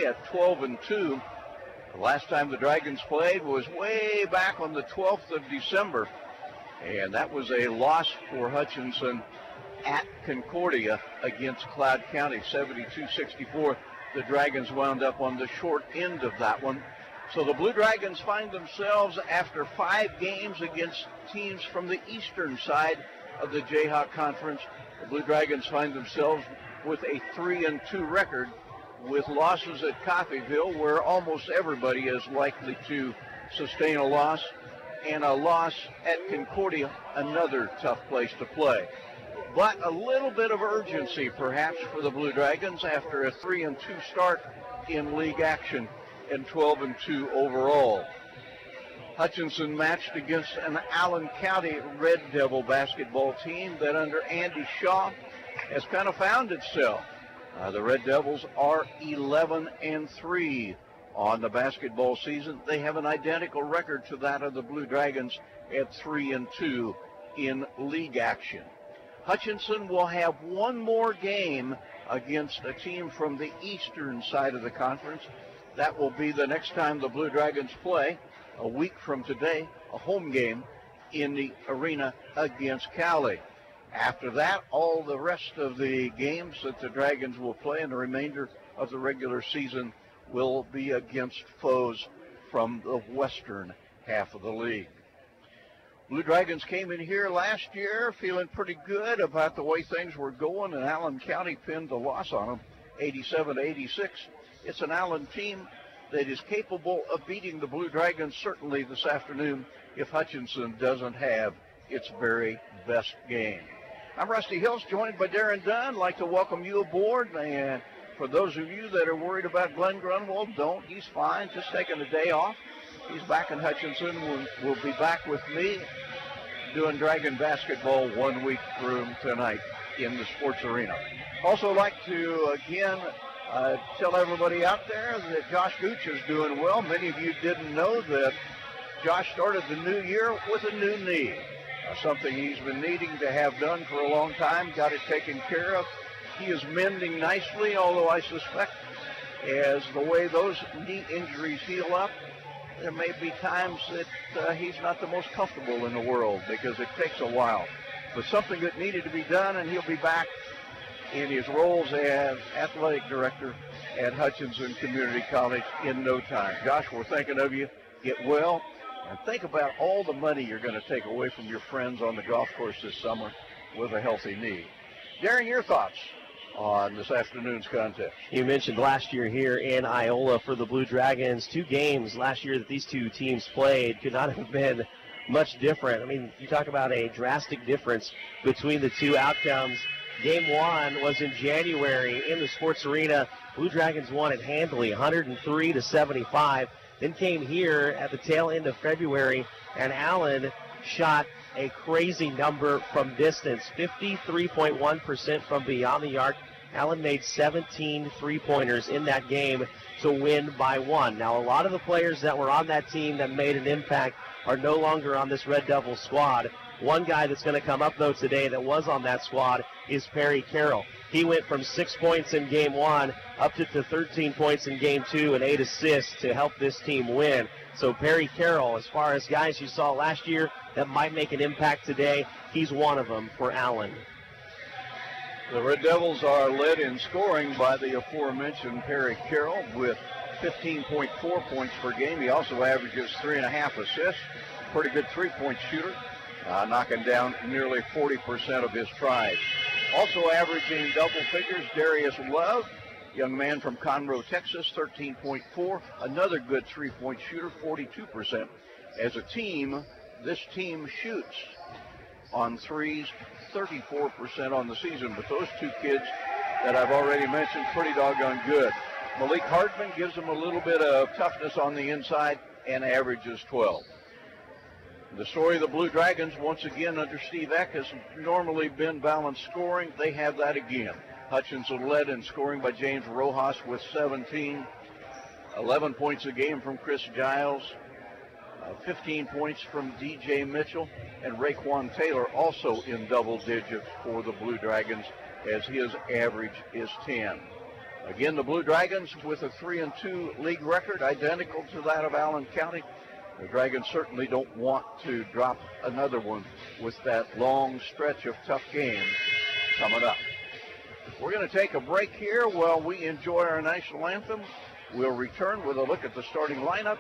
at 12-2. The last time the Dragons played was way back on the 12th of December, and that was a loss for Hutchinson at Concordia against Cloud County, 72-64. The Dragons wound up on the short end of that one. So the Blue Dragons find themselves, after 5 games against teams from the eastern side of the Jayhawk Conference, the Blue Dragons find themselves with a 3-2 record, with losses at Coffeyville, where almost everybody is likely to sustain a loss, and a loss at Concordia, another tough place to play. But a little bit of urgency, perhaps, for the Blue Dragons after a 3-2 start in league action and 12-2 overall. Hutchinson matched against an Allen County Red Devil basketball team that, under Andy Shaw, has kind of found itself. The Red Devils are 11-3 on the basketball season. They have an identical record to that of the Blue Dragons at 3-2 in league action. Hutchinson will have one more game against a team from the eastern side of the conference. That will be the next time the Blue Dragons play, a week from today, a home game in the arena against Cowley. After that, all the rest of the games that the Dragons will play in the remainder of the regular season will be against foes from the western half of the league. Blue Dragons came in here last year feeling pretty good about the way things were going, and Allen County pinned the loss on them, 87-86. It's an Allen team that is capable of beating the Blue Dragons certainly this afternoon if Hutchinson doesn't have its very best game. I'm Rusty Hills, joined by Darren Dunn. I'd like to welcome you aboard. And for those of you that are worried about Glenn Grunwald, don't. He's fine, just taking a day off. He's back in Hutchinson. We'll be back with me doing Dragon basketball 1 week from tonight in the sports arena. Also like to, again, tell everybody out there that Josh Gooch is doing well. Many of you didn't know that Josh started the new year with a new knee. Something he's been needing to have done for a long time, got it taken care of. He is mending nicely, although I suspect as the way those knee injuries heal up, there may be times that he's not the most comfortable in the world because it takes a while. But something that needed to be done, and he'll be back in his roles as athletic director at Hutchinson Community College in no time. Josh, we're thinking of you. Get well, and think about all the money you're going to take away from your friends on the golf course this summer with a healthy knee. Darren, your thoughts on this afternoon's contest? You mentioned last year here in Iola for the Blue Dragons. 2 games last year that these two teams played could not have been much different. I mean, you talk about a drastic difference between the two outcomes. Game 1 was in January in the sports arena. Blue Dragons won it handily, 103-75. Then came here at the tail end of February, and Allen shot a crazy number from distance, 53.1% from beyond the arc. Allen made 17 three-pointers in that game to win by 1. Now, a lot of the players that were on that team that made an impact are no longer on this Red Devil squad. One guy that's going to come up, though, today that was on that squad is Perry Carroll. He went from 6 points in Game 1 up to 13 points in Game 2 and 8 assists to help this team win. So Perry Carroll, as far as guys you saw last year that might make an impact today, he's one of them for Allen. The Red Devils are led in scoring by the aforementioned Perry Carroll with 15.4 points per game. He also averages 3.5 assists. Pretty good three-point shooter, knocking down nearly 40% of his tries. Also averaging double figures, Darius Love, young man from Conroe, Texas, 13.4. Another good three-point shooter, 42%. As a team, this team shoots on threes 34% on the season, but those two kids that I've already mentioned, pretty doggone good. Malik Hartman gives them a little bit of toughness on the inside and averages 12. The story of the Blue Dragons, once again under Steve Eck, has normally been balanced scoring. They have that again. Hutchinson led in scoring by James Rojas with 17. 11 points a game from Chris Giles. 15 points from DJ Mitchell. And Raekwon Taylor also in double digits for the Blue Dragons as his average is 10. Again, the Blue Dragons with a 3-2 league record, identical to that of Allen County. The Dragons certainly don't want to drop another one with that long stretch of tough games coming up. We're going to take a break here while we enjoy our national anthem. We'll return with a look at the starting lineups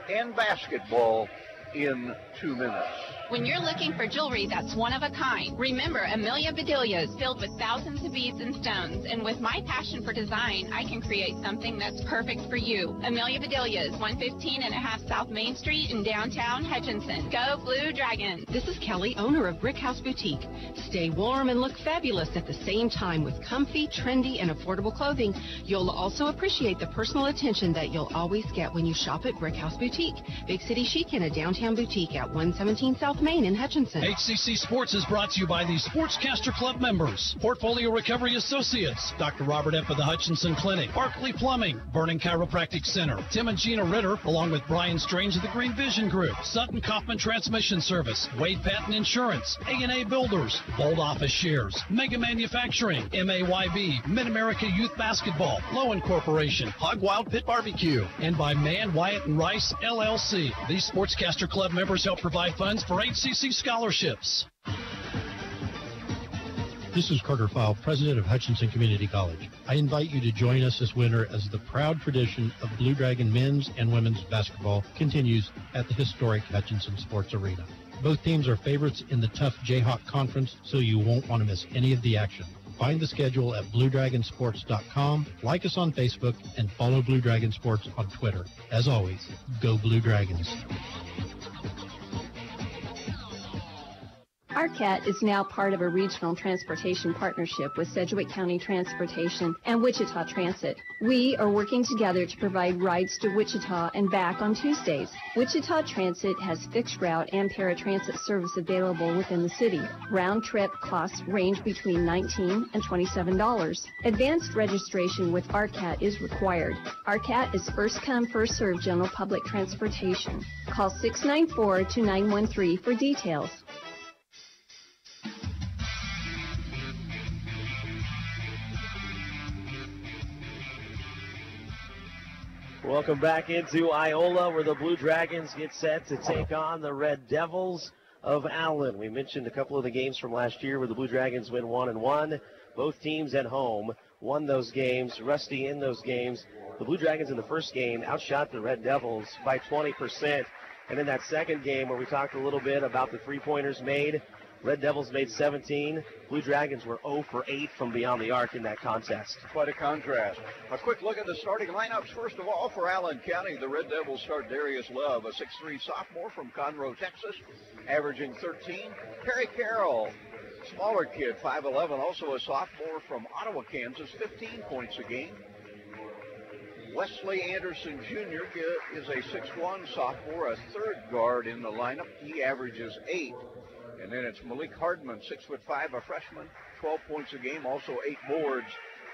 and basketball in 2 minutes. When you're looking for jewelry that's one of a kind, remember Amelia Bedelia is filled with thousands of beads and stones, and with my passion for design, I can create something that's perfect for you. Amelia Bedelia is 115.5 South Main Street in downtown Hutchinson. Go Blue Dragons! This is Kelly, owner of Brick House Boutique. Stay warm and look fabulous at the same time with comfy, trendy, and affordable clothing. You'll also appreciate the personal attention that you'll always get when you shop at Brick House Boutique. Big city chic in a downtown boutique at 117 South Main in Hutchinson. HCC Sports is brought to you by the Sportscaster Club members, Portfolio Recovery Associates, Dr. Robert F. of the Hutchinson Clinic, Barkley Plumbing, Vernon Chiropractic Center, Tim and Gina Ritter, along with Brian Strange of the Green Vision Group, Sutton Kaufman Transmission Service, Wade Patton Insurance, A&A Builders, Bold Office Shares, Mega Manufacturing, MAYB, Mid-America Youth Basketball, Lowen Corporation, Hog Wild Pit Barbecue, and by Mann, Wyatt, and Rice, LLC. These Sportscaster Club members help provide funds for HCC scholarships. This is Carter File, president of Hutchinson Community College. I invite you to join us this winter as the proud tradition of Blue Dragon men's and women's basketball continues at the historic Hutchinson Sports Arena. Both teams are favorites in the tough Jayhawk Conference, so you won't want to miss any of the action. Find the schedule at BlueDragonSports.com, like us on Facebook, and follow Blue Dragon Sports on Twitter. As always, go Blue Dragons. ARCAT is now part of a regional transportation partnership with Sedgwick County Transportation and Wichita Transit. We are working together to provide rides to Wichita and back on Tuesdays. Wichita Transit has fixed route and paratransit service available within the city. Round trip costs range between $19 and $27. Advanced registration with ARCAT is required. ARCAT is first come, first served general public transportation. Call 694-2913 for details. Welcome back into Iola, where the Blue Dragons get set to take on the Red Devils of Allen. We mentioned a couple of the games from last year where the Blue Dragons win 1-1. Both teams at home won those games. Rusty in those games. The Blue Dragons in the first game outshot the Red Devils by 20%. And in that second game where we talked a little bit about the three-pointers made, Red Devils made 17. Blue Dragons were 0 for 8 from beyond the arc in that contest. Quite a contrast. A quick look at the starting lineups. First of all, for Allen County, the Red Devils start Darius Love, a 6'3 sophomore from Conroe, Texas, averaging 13. Perry Carroll, smaller kid, 5'11", also a sophomore from Ottawa, Kansas, 15 points a game. Wesley Anderson Jr. is a 6'1 sophomore, a third guard in the lineup. He averages 8. And then it's Malik Hardman, 6'5", a freshman, 12 points a game, also 8 boards.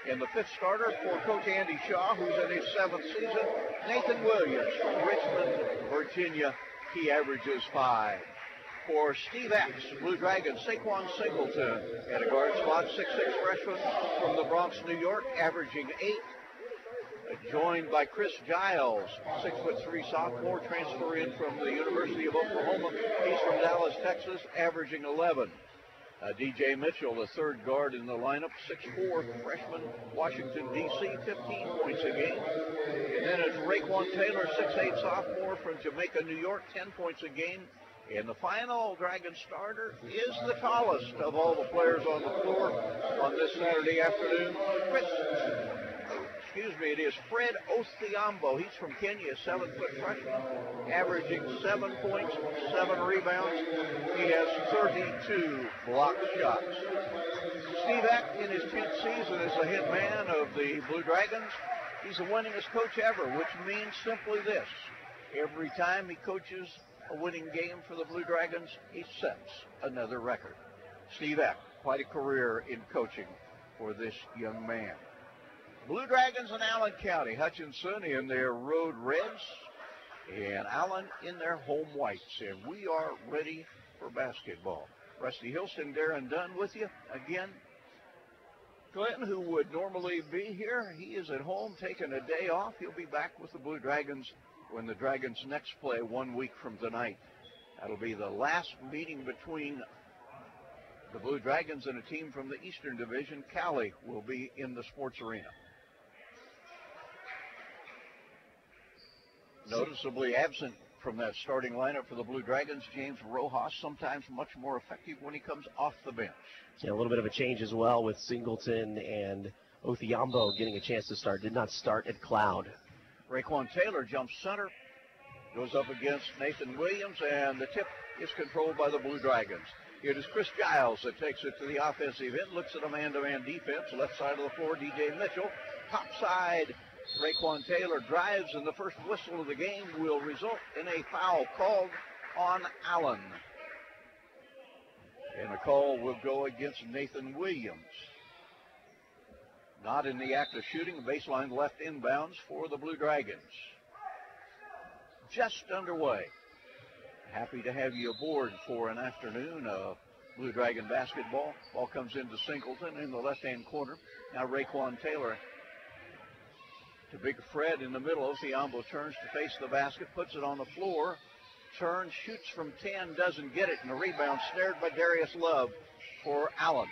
And the fifth starter for Coach Andy Shaw, who's in his 7th season, Nathan Williams from Richmond, Virginia. He averages 5. For Steve X, Blue Dragons, Saquon Singleton at a guard spot, 6'6" freshman from the Bronx, New York, averaging 8. Joined by Chris Giles, 6'3" sophomore, transfer in from the University of Oklahoma. He's from Dallas, Texas, averaging 11. DJ Mitchell, the third guard in the lineup, 6'4", freshman, Washington, D.C., 15 points a game. And then it's Raekwon Taylor, 6'8", sophomore from Jamaica, New York, 10 points a game. And the final Dragon starter is the tallest of all the players on the floor on this Saturday afternoon. It is Fred Othiambo. He's from Kenya, 7-foot freshman, averaging 7 points, 7 rebounds. He has 32 block shots. Steve Eck, in his 10th season as the head man of the Blue Dragons, he's the winningest coach ever, which means simply this. Every time he coaches a winning game for the Blue Dragons, he sets another record. Steve Eck, quite a career in coaching for this young man. Blue Dragons in Allen County, Hutchinson in their road reds, and Allen in their home whites. And we are ready for basketball. Rusty Hilston, Darren Dunn with you again. Clinton, who would normally be here, he is at home taking a day off. He'll be back with the Blue Dragons when the Dragons next play 1 week from tonight. That'll be the last meeting between the Blue Dragons and a team from the Eastern Division. Cali will be in the sports arena. Noticeably absent from that starting lineup for the Blue Dragons, James Rojas, sometimes much more effective when he comes off the bench. Yeah, a little bit of a change as well with Singleton and Othiambo getting a chance to start. Did not start at Cloud. Raekwon Taylor jumps center, goes up against Nathan Williams, and the tip is controlled by the Blue Dragons. It is Chris Giles that takes it to the offensive end, looks at a man-to-man defense, left side of the floor, DJ Mitchell, top side. Raekwon Taylor drives, and the first whistle of the game will result in a foul called on Allen. And a call will go against Nathan Williams. Not in the act of shooting, baseline left inbounds for the Blue Dragons. Just underway. Happy to have you aboard for an afternoon of Blue Dragon basketball. Ball comes into Singleton in the left-hand corner. Now Raekwon Taylor to Big Fred in the middle. Othiambo turns to face the basket, puts it on the floor, turns, shoots from 10, doesn't get it, and the rebound snared by Darius Love for Allen.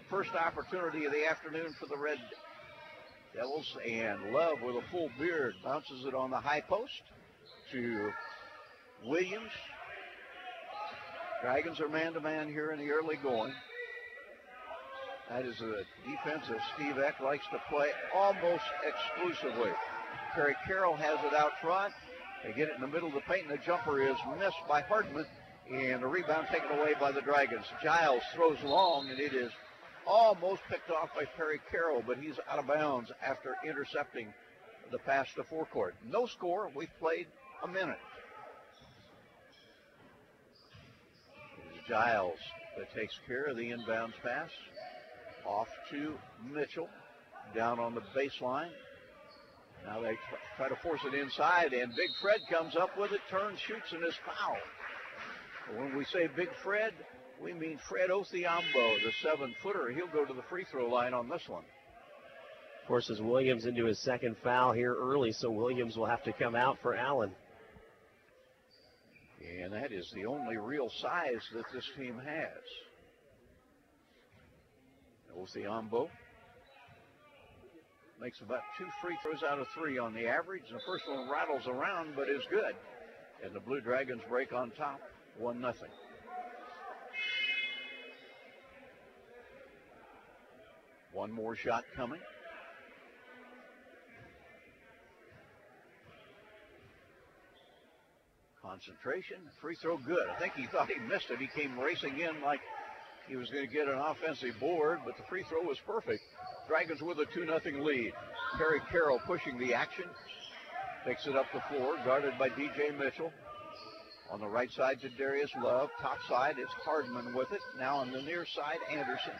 First opportunity of the afternoon for the Red Devils, and Love with a full beard bounces it on the high post to Williams. Dragons are man-to-man here in the early going. That is a defense that Steve Eck likes to play almost exclusively. Perry Carroll has it out front. They get it in the middle of the paint, and the jumper is missed by Hardman, and the rebound taken away by the Dragons. Giles throws long, and it is almost picked off by Perry Carroll, but he's out of bounds after intercepting the pass to forecourt. No score. We've played a minute. It is Giles that takes care of the inbounds pass. Off to Mitchell, down on the baseline. Now they try to force it inside, and Big Fred comes up with it, turns, shoots, and is fouled. When we say Big Fred, we mean Fred Othiambo, the 7-footer. He'll go to the free throw line on this one. Forces Williams into his second foul here early, so Williams will have to come out for Allen. And that is the only real size that this team has. Othiambo makes about 2 free throws out of 3 on the average. The first one rattles around, but is good. And the Blue Dragons break on top, 1-0. One more shot coming. Concentration, free throw good. I think he thought he missed it. He came racing in like he was going to get an offensive board, but the free throw was perfect. Dragons with a 2-0 lead. Perry Carroll pushing the action. Takes it up the floor, guarded by DJ Mitchell. On the right side to Darius Love. Top side, it's Hardman with it. Now on the near side, Anderson.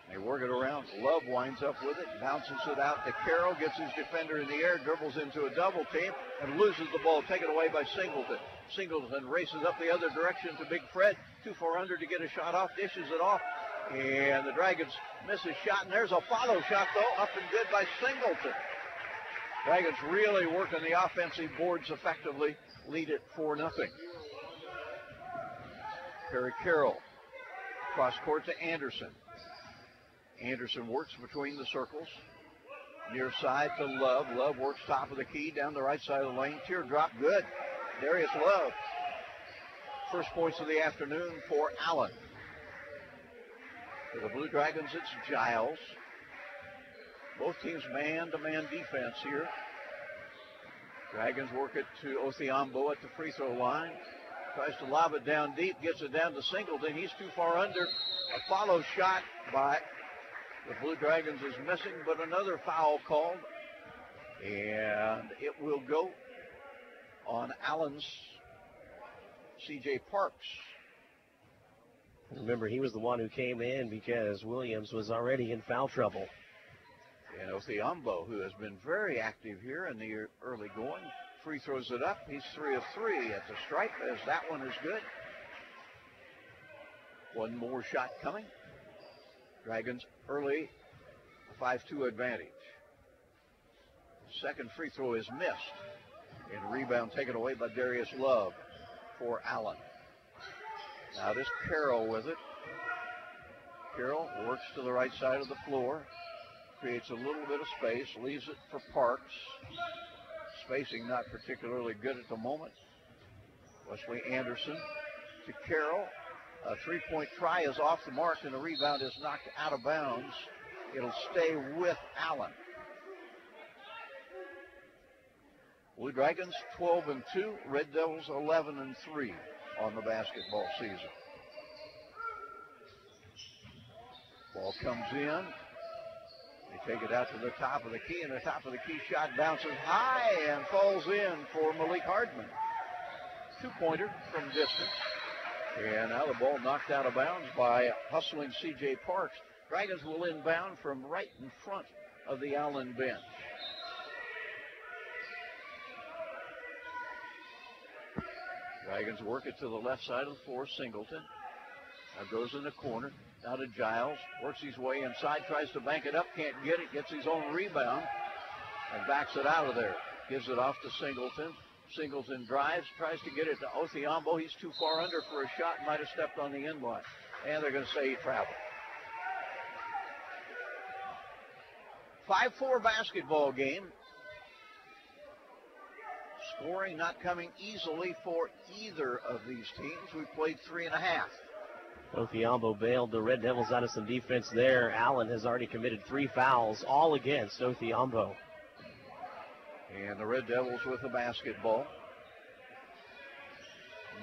They work it around. Love winds up with it, bounces it out to Carroll, gets his defender in the air, dribbles into a double team, and loses the ball, taken away by Singleton. Singleton races up the other direction to Big Fred, too far under to get a shot off, dishes it off, and the Dragons miss a shot, and there's a follow shot, though, up and good by Singleton. Dragons really working the offensive boards effectively, lead it 4-0. Perry Carroll, cross court to Anderson. Anderson works between the circles. Near side to Love. Love works top of the key down the right side of the lane. Teardrop good. Darius Love. First points of the afternoon for Allen. For the Blue Dragons, it's Giles. Both teams man-to-man defense here. Dragons work it to Othiambo at the free throw line. Tries to lob it down deep. Gets it down to Singleton. He's too far under. A follow shot by the Blue Dragons is missing, but another foul called. And it will go on Allen's C.J. Parks. Remember, he was the one who came in because Williams was already in foul trouble. And Othiambo, who has been very active here in the early going, free throws it up. He's 3 of 3 at the stripe, as that one is good. One more shot coming. Dragons early 5-2 advantage. Second free throw is missed. And a rebound taken away by Darius Love for Allen. Now it is Carroll with it. Carroll works to the right side of the floor. Creates a little bit of space. Leaves it for Parks. Spacing not particularly good at the moment. Wesley Anderson to Carroll. A three-point try is off the mark, and the rebound is knocked out of bounds. It'll stay with Allen. Blue Dragons 12-2, Red Devils 11-3 on the basketball season. Ball comes in. They take it out to the top of the key, and the top of the key shot bounces high and falls in for Malik Hardman. Two-pointer from distance. And now the ball knocked out of bounds by hustling C.J. Parks. Dragons will inbound from right in front of the Allen bench. Dragons work it to the left side of the floor. Singleton. Now goes in the corner. Now to Giles. Works his way inside. Tries to bank it up. Can't get it. Gets his own rebound. And backs it out of there. Gives it off to Singleton. Singleton drives. Tries to get it to Othiambo. He's too far under for a shot. Might have stepped on the end line. And they're going to say he traveled. 5-4 basketball game. Scoring not coming easily for either of these teams. We played 3.5. Othiambo bailed the Red Devils out of some defense there. Allen has already committed 3 fouls, all against Othiambo. And the Red Devils with the basketball.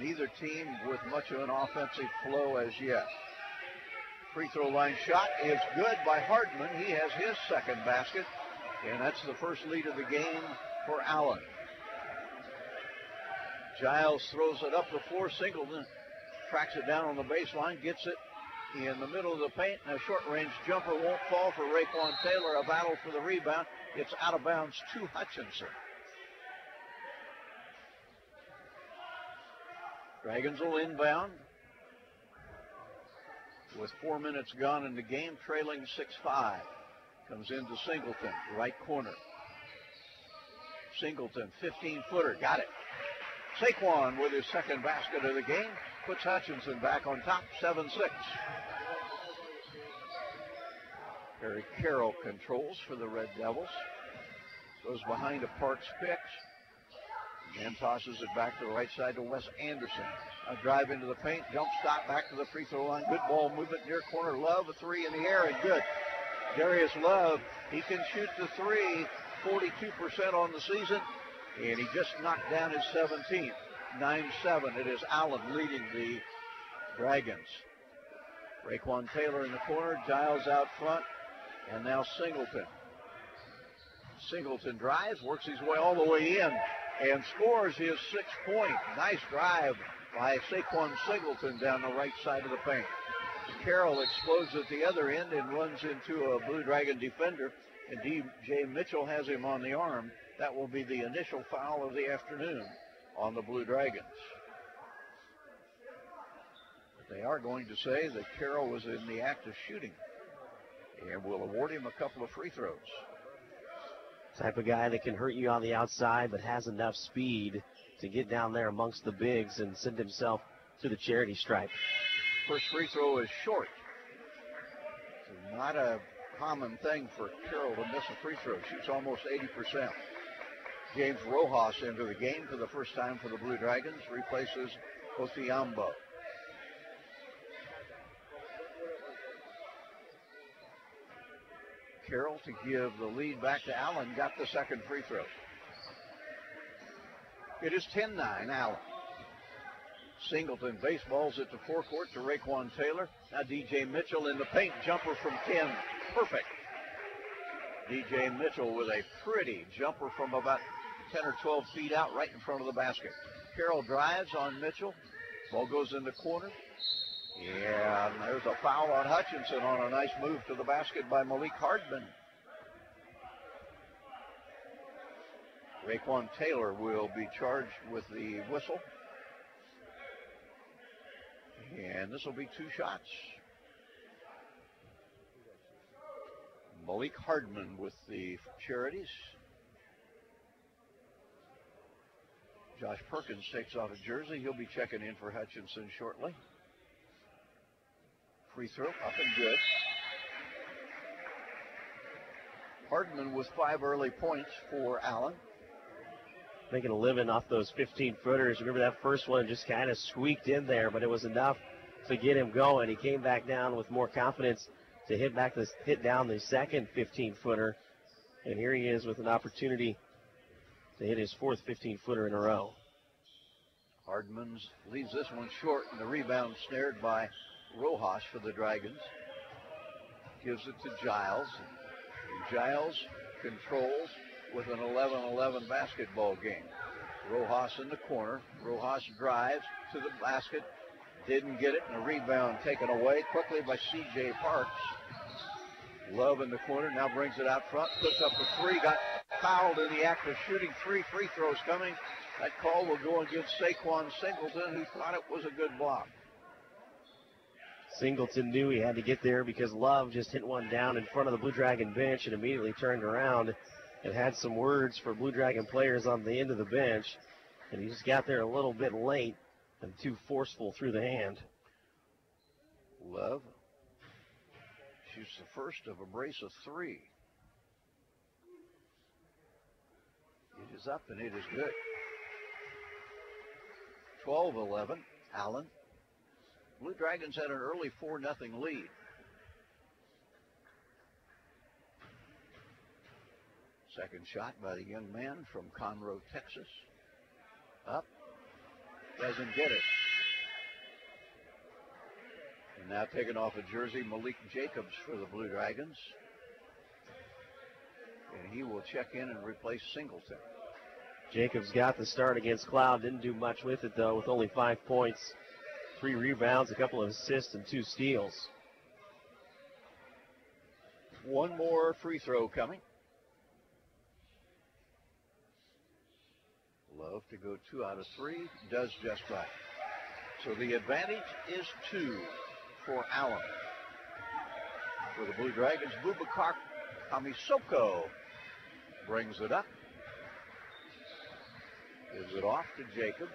Neither team with much of an offensive flow as yet. Free throw line shot is good by Hardman. He has his second basket, and that's the first lead of the game for Allen. Giles throws it up the floor. Singleton tracks it down on the baseline, gets it in the middle of the paint, and a short-range jumper won't fall for Raekwon Taylor. A battle for the rebound. It's out of bounds to Hutchinson. Dragons will inbound with 4 minutes gone in the game, trailing 6-5. Comes into Singleton, right corner. Singleton, 15-footer, got it. Saquon with his second basket of the game puts Hutchinson back on top, 7-6. Harry Carroll controls for the Red Devils. Goes behind to Parks Picks. And tosses it back to the right side to Wes Anderson. A drive into the paint, jump stop back to the free throw line. Good ball movement near corner. Love, a three in the air and good. Darius Love, he can shoot the three, 42% on the season. And he just knocked down his 17th, 9-7. It is Allen leading the Dragons. Raekwon Taylor in the corner, Giles out front, and now Singleton. Singleton drives, works his way all the way in, and scores his 6-point. Nice drive by Saquon Singleton down the right side of the paint. Carroll explodes at the other end and runs into a Blue Dragon defender, and D.J. Mitchell has him on the arm. That will be the initial foul of the afternoon on the Blue Dragons. But they are going to say that Carroll was in the act of shooting and will award him a couple of free throws. Type of guy that can hurt you on the outside but has enough speed to get down there amongst the bigs and send himself to the charity stripe. First free throw is short. So not a common thing for Carroll to miss a free throw. Shoots almost 80%. James Rojas into the game for the first time for the Blue Dragons. Replaces Othiambo. Carroll to give the lead back to Allen. Got the second free throw. It is 10-9, Allen. Singleton baseballs it to forecourt to Raekwon Taylor. Now D.J. Mitchell in the paint. Jumper from 10. Perfect. D.J. Mitchell with a pretty jumper from about 10 or 12 feet out right in front of the basket. Carroll drives on Mitchell. Ball goes in the corner. Yeah, and there's a foul on Hutchinson on a nice move to the basket by Malik Hardman. Raekwon Taylor will be charged with the whistle. And this will be 2 shots. Malik Hardman with the charities. Josh Perkins takes off a jersey. He'll be checking in for Hutchinson shortly. Free throw up and good. Hardman with 5 early points for Allen. Making a living off those 15-footers. Remember that first one just kind of squeaked in there, but it was enough to get him going. He came back down with more confidence to hit down the second 15-footer. And here he is with an opportunity to hit his 4th 15-footer in a row. Hardman leaves this one short, and the rebound snared by Rojas for the Dragons. Gives it to Giles. Giles controls with an 11-11 basketball game. Rojas in the corner. Rojas drives to the basket. Didn't get it, and a rebound taken away quickly by C.J. Parks. Love in the corner, now brings it out front, puts up a 3, got fouled in the act of shooting 3 free throws coming. That call will go against Saquon Singleton, who thought it was a good block. Singleton knew he had to get there because Love just hit one down in front of the Blue Dragon bench and immediately turned around and had some words for Blue Dragon players on the end of the bench. And he just got there a little bit late and too forceful through the hand. Love shoots the first of a brace of 3. It is up and it is good. 12-11, Allen. Blue Dragons had an early 4-0 lead. Second shot by the young man from Conroe, Texas. Up. Doesn't get it. And now taking off a jersey, Malik Jacobs for the Blue Dragons. And he will check in and replace Singleton. Jacobs got the start against Cloud. Didn't do much with it, though, with only 5 points, 3 rebounds, a couple of assists, and 2 steals. One more free throw coming. Love to go 2 out of 3. Does just right. So the advantage is 2 for Allen. For the Blue Dragons, Bubakar Kamisoko brings it up. Gives it off to Jacobs.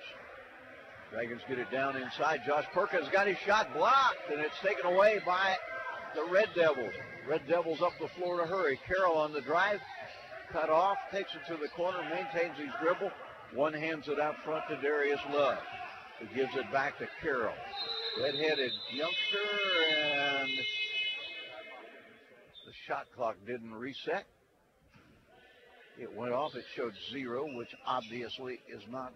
Dragons get it down inside. Josh Perkins got his shot blocked, and it's taken away by the Red Devils. Red Devils up the floor to hurry. Carroll on the drive. Cut off, takes it to the corner, maintains his dribble. One hands it out front to Darius Love, who gives it back to Carroll. Red-headed youngster, and the shot clock didn't reset. It went off. It showed 0, which obviously is not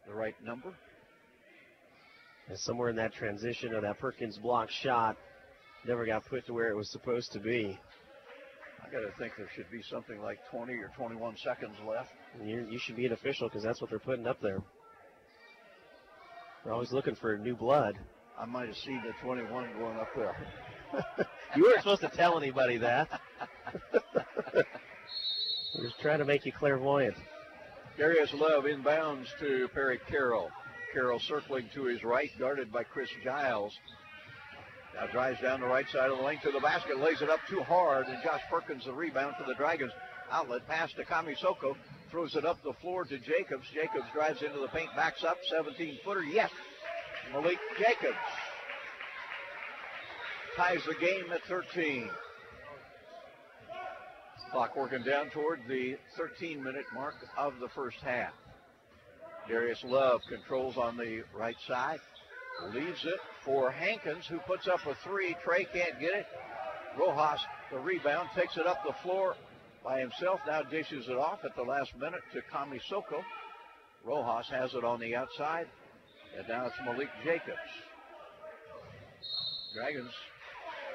the right number. And somewhere in that transition of that Perkins block shot, never got put to where it was supposed to be. I got to think there should be something like 20 or 21 seconds left. You should be an official because that's what they're putting up there. They're always looking for new blood. I might have seen the 21 going up there. You weren't supposed to tell anybody that. We're just trying to make you clairvoyant. Darius Love inbounds to Perry Carroll. Carroll circling to his right, guarded by Chris Giles. Now drives down the right side of the lane to the basket, lays it up too hard, and Josh Perkins the rebound for the Dragons. Outlet pass to Kamisoko, throws it up the floor to Jacobs. Jacobs drives into the paint, backs up, 17-footer, yes. Malik Jacobs ties the game at 13. Clock working down toward the 13-minute mark of the first half. Darius Love controls on the right side. Leaves it for Hankins, who puts up a 3. Trey can't get it. Rojas, the rebound, takes it up the floor by himself. Now dishes it off at the last minute to Kamisoko. Rojas has it on the outside. And now it's Malik Jacobs. Dragons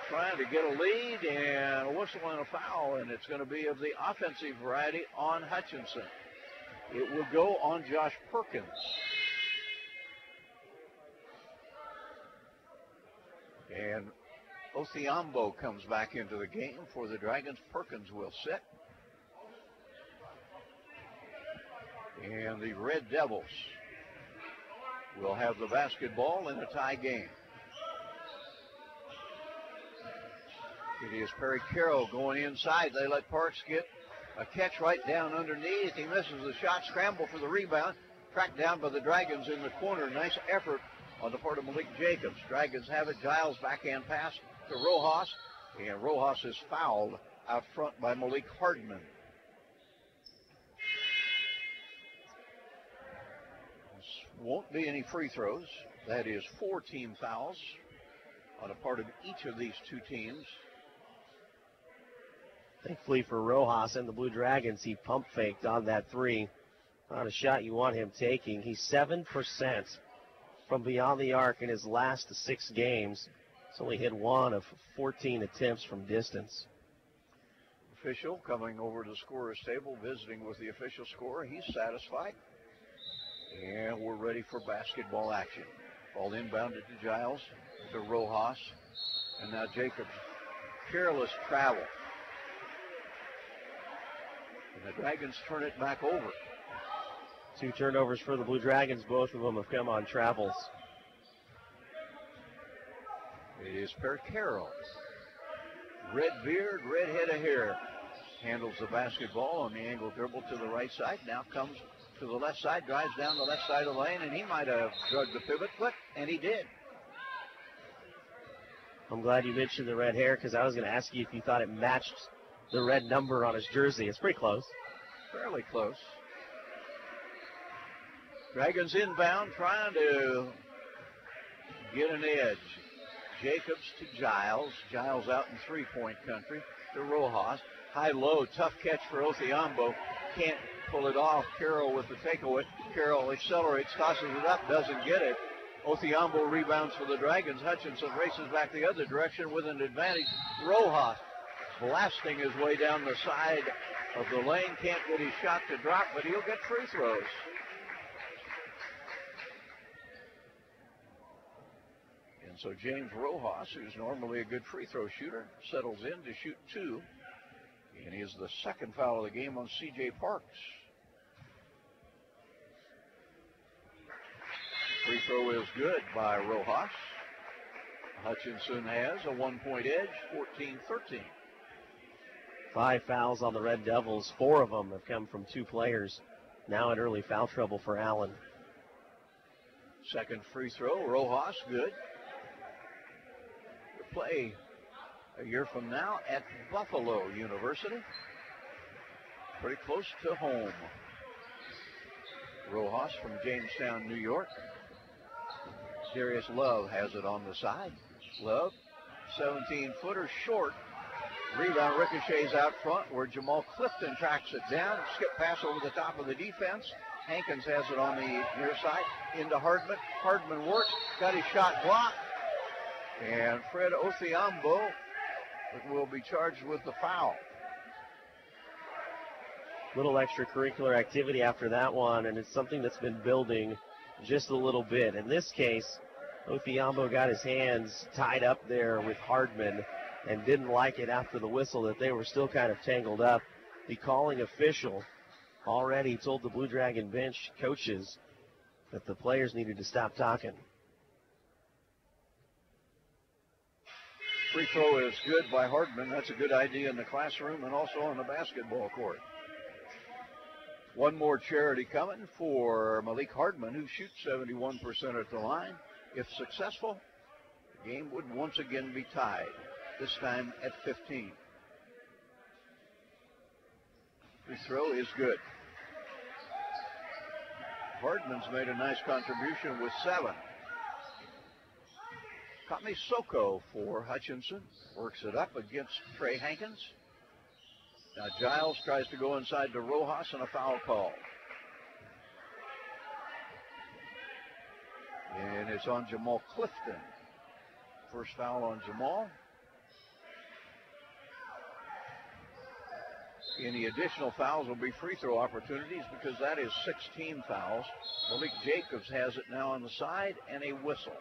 trying to get a lead, and a whistle and a foul, and it's going to be of the offensive variety on Hutchinson. It will go on Josh Perkins. And Othiambo comes back into the game for the Dragons. Perkins will sit. And the Red Devils will have the basketball in a tie game. It is Perry Carroll going inside. They let Parks get a catch right down underneath. He misses the shot. Scramble for the rebound. Tracked down by the Dragons in the corner. Nice effort on the part of Malik Jacobs. Dragons have it. Giles backhand pass to Rojas. And Rojas is fouled out front by Malik Hardman. This won't be any free throws. That is 4 team fouls on a part of each of these two teams. Thankfully for Rojas and the Blue Dragons, he pump faked on that three. Not a shot you want him taking. He's 7% from beyond the arc in his last 6 games. He's only hit 1 of 14 attempts from distance. Official coming over to the scorer's table, visiting with the official scorer. He's satisfied. And we're ready for basketball action. Ball inbounded to Giles, to Rojas, and now Jacobs. Careless travel. And the Dragons turn it back over. 2 turnovers for the Blue Dragons. Both of them have come on travels. It is Per Carroll. Red beard, red head of hair. Handles the basketball on the angle dribble to the right side. Now comes to the left side, drives down the left side of the lane, and he might have drugged the pivot foot, and he did. I'm glad you mentioned the red hair, because I was going to ask you if you thought it matched the red number on his jersey. It's pretty close. Fairly close. Dragons inbound, trying to get an edge. Jacobs to Giles. Giles out in three-point country to Rojas. High-low, tough catch for Othiambo. Can't pull it off. Carroll with the takeaway. Carroll accelerates, tosses it up, doesn't get it. Othiambo rebounds for the Dragons. Hutchinson races back the other direction with an advantage. Rojas blasting his way down the side of the lane. Can't get his shot to drop, but he'll get free throws. And so James Rojas, who's normally a good free throw shooter, settles in to shoot 2. And he is the second foul of the game on C.J. Parks. Free throw is good by Rojas. Hutchinson has a 1-point edge, 14-13. 5 fouls on the Red Devils. 4 of them have come from 2 players. Now in early foul trouble for Allen. Second free throw, Rojas, good. To play a year from now at Buffalo University. Pretty close to home. Rojas from Jamestown, New York. Darius Love has it on the side. Love, 17-footer short. Rebound ricochets out front where Jamal Clifton tracks it down. Skip pass over the top of the defense. Hankins has it on the near side. Into Hardman. Hardman works. Got his shot blocked. And Fred Othiambo will be charged with the foul. Little extracurricular activity after that one, and it's something that's been building just a little bit. In this case, Othiambo got his hands tied up there with Hardman and didn't like it after the whistle that they were still kind of tangled up. The calling official already told the Blue Dragon bench coaches that the players needed to stop talking. Free throw is good by Hardman. That's a good idea in the classroom and also on the basketball court. One more charity coming for Malik Hardman, who shoots 71% at the line. If successful, the game would once again be tied, this time at 15. Free throw is good. Hardman's made a nice contribution with 7. Kami Soko for Hutchinson. Works it up against Trey Hankins. Now Giles tries to go inside to Rojas and a foul call. And it's on Jamal Clifton. First foul on Jamal. Any additional fouls will be free throw opportunities because that is 16 fouls. Malik Jacobs has it now on the side and a whistle.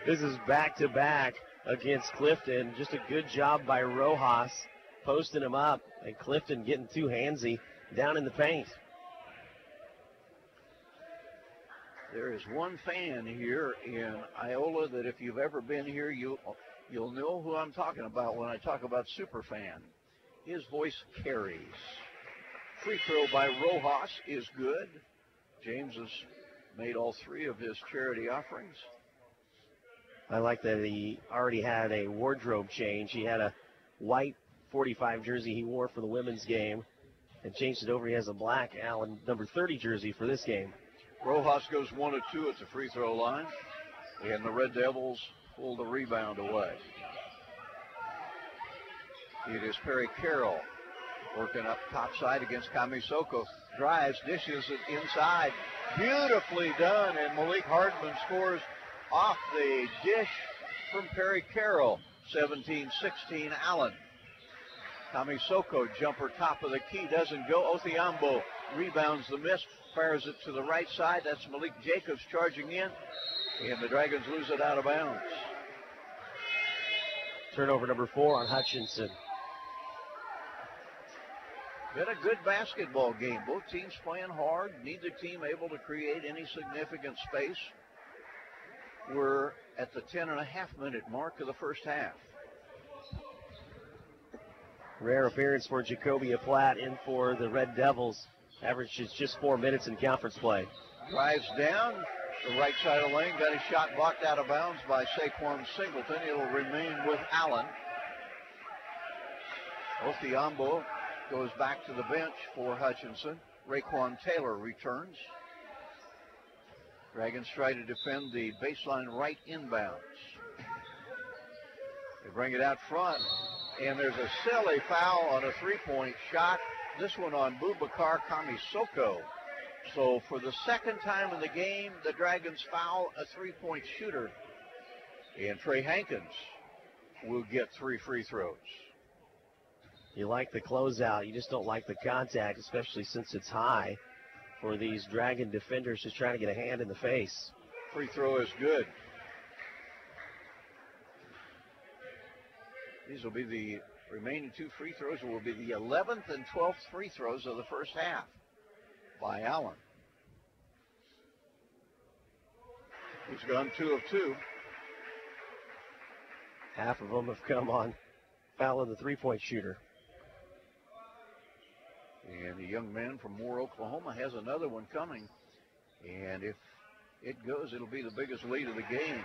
This is back-to-back against Clifton. Just a good job by Rojas posting him up, and Clifton getting too handsy down in the paint. There is one fan here in Iola that if you've ever been here, you You'll know who I'm talking about when I talk about Superfan. His voice carries. Free throw by Rojas is good. James has made all 3 of his charity offerings. I like that he already had a wardrobe change. He had a white 45 jersey he wore for the women's game and changed it over. He has a black Allen number 30 jersey for this game. Rojas goes 1 of 2 at the free throw line, and the Red Devils pull the rebound away. It is Perry Carroll working up topside against Kamisoko. Drives, dishes it inside. Beautifully done, and Malik Hardman scores off the dish from Perry Carroll. 17-16 Allen. Kamisoko jumper top of the key doesn't go. Othiambo rebounds the miss, fires it to the right side. That's Malik Jacobs charging in, and the Dragons lose it out of bounds. Turnover number 4 on Hutchinson. Been a good basketball game. Both teams playing hard. Neither team able to create any significant space. We're at the 10.5-minute mark of the first half. Rare appearance for Jacobia Platt in for the Red Devils. Averages just 4 minutes in conference play. Drives down the right side of the lane. Got his shot blocked out of bounds by Saquon Singleton. It'll remain with Allen. Othiambo goes back to the bench for Hutchinson. Raekwon Taylor returns. Dragons try to defend the baseline right inbounds. They bring it out front, and there's a silly foul on a three-point shot. This one on Boubacar Kamisoko. So for the second time in the game, the Dragons foul a three-point shooter. And Trey Hankins will get 3 free throws. You like the closeout. You just don't like the contact, especially since it's high for these Dragon defenders just trying to get a hand in the face. Free throw is good. These will be the remaining 2 free throws. Will be the 11th and 12th free throws of the first half by Allen. He's gone 2 of 2. Half of them have come on fouling the three-point shooter. And the young man from Moore, Oklahoma has another one coming. And if it goes, it'll be the biggest lead of the game.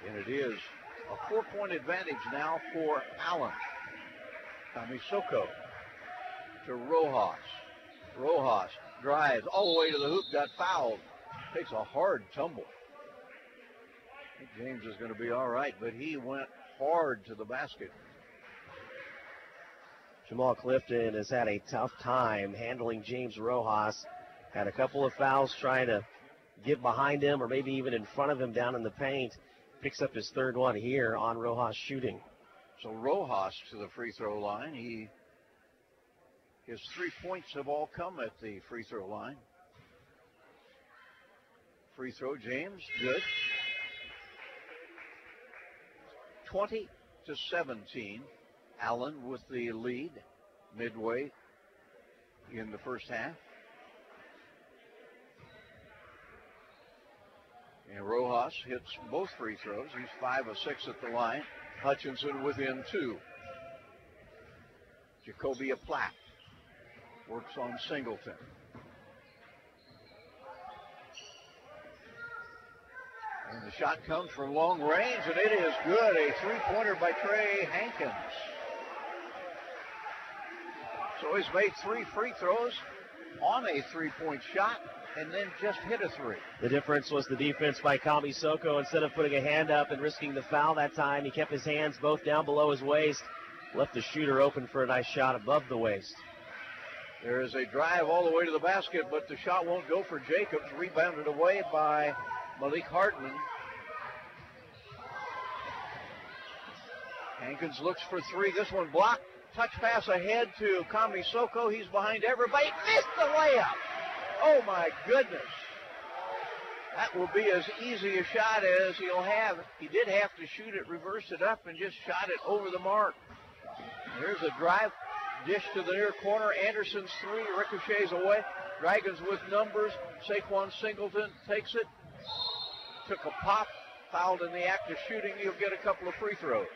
And it is a 4-point advantage now for Allen. Kamisoko to Rojas. Rojas drives all the way to the hoop, got fouled. Takes a hard tumble. I think James is going to be all right, but he went hard to the basket. Jamal Clifton has had a tough time handling James Rojas. Had a couple of fouls trying to get behind him or maybe even in front of him down in the paint. Picks up his 3rd one here on Rojas shooting. So Rojas to the free throw line. His 3 points have all come at the free throw line. Free throw, James, good. 20-17. Allen with the lead midway in the first half. And Rojas hits both free throws. He's 5 of 6 at the line. Hutchinson within 2. Jacobia Platt works on Singleton. And the shot comes from long range, and it is good. A 3-pointer by Trey Hankins. So he's made 3 free throws on a 3-point shot and then just hit a 3. The difference was the defense by Kamisoko. Instead of putting a hand up and risking the foul that time, he kept his hands both down below his waist, left the shooter open for a nice shot above the waist. There is a drive all the way to the basket, but the shot won't go for Jacobs. Rebounded away by Malik Hartman. Hankins looks for 3. This one blocked. Touch pass ahead to Kamisoko. He's behind everybody. Missed the layup. Oh, my goodness. That will be as easy a shot as he'll have. He did have to shoot it, reverse it up, and just shot it over the mark. There's a drive. Dish to the near corner. Anderson's 3 ricochets away. Dragons with numbers. Saquon Singleton takes it. Took a pop fouled in the act of shooting, you'll get a couple of free throws.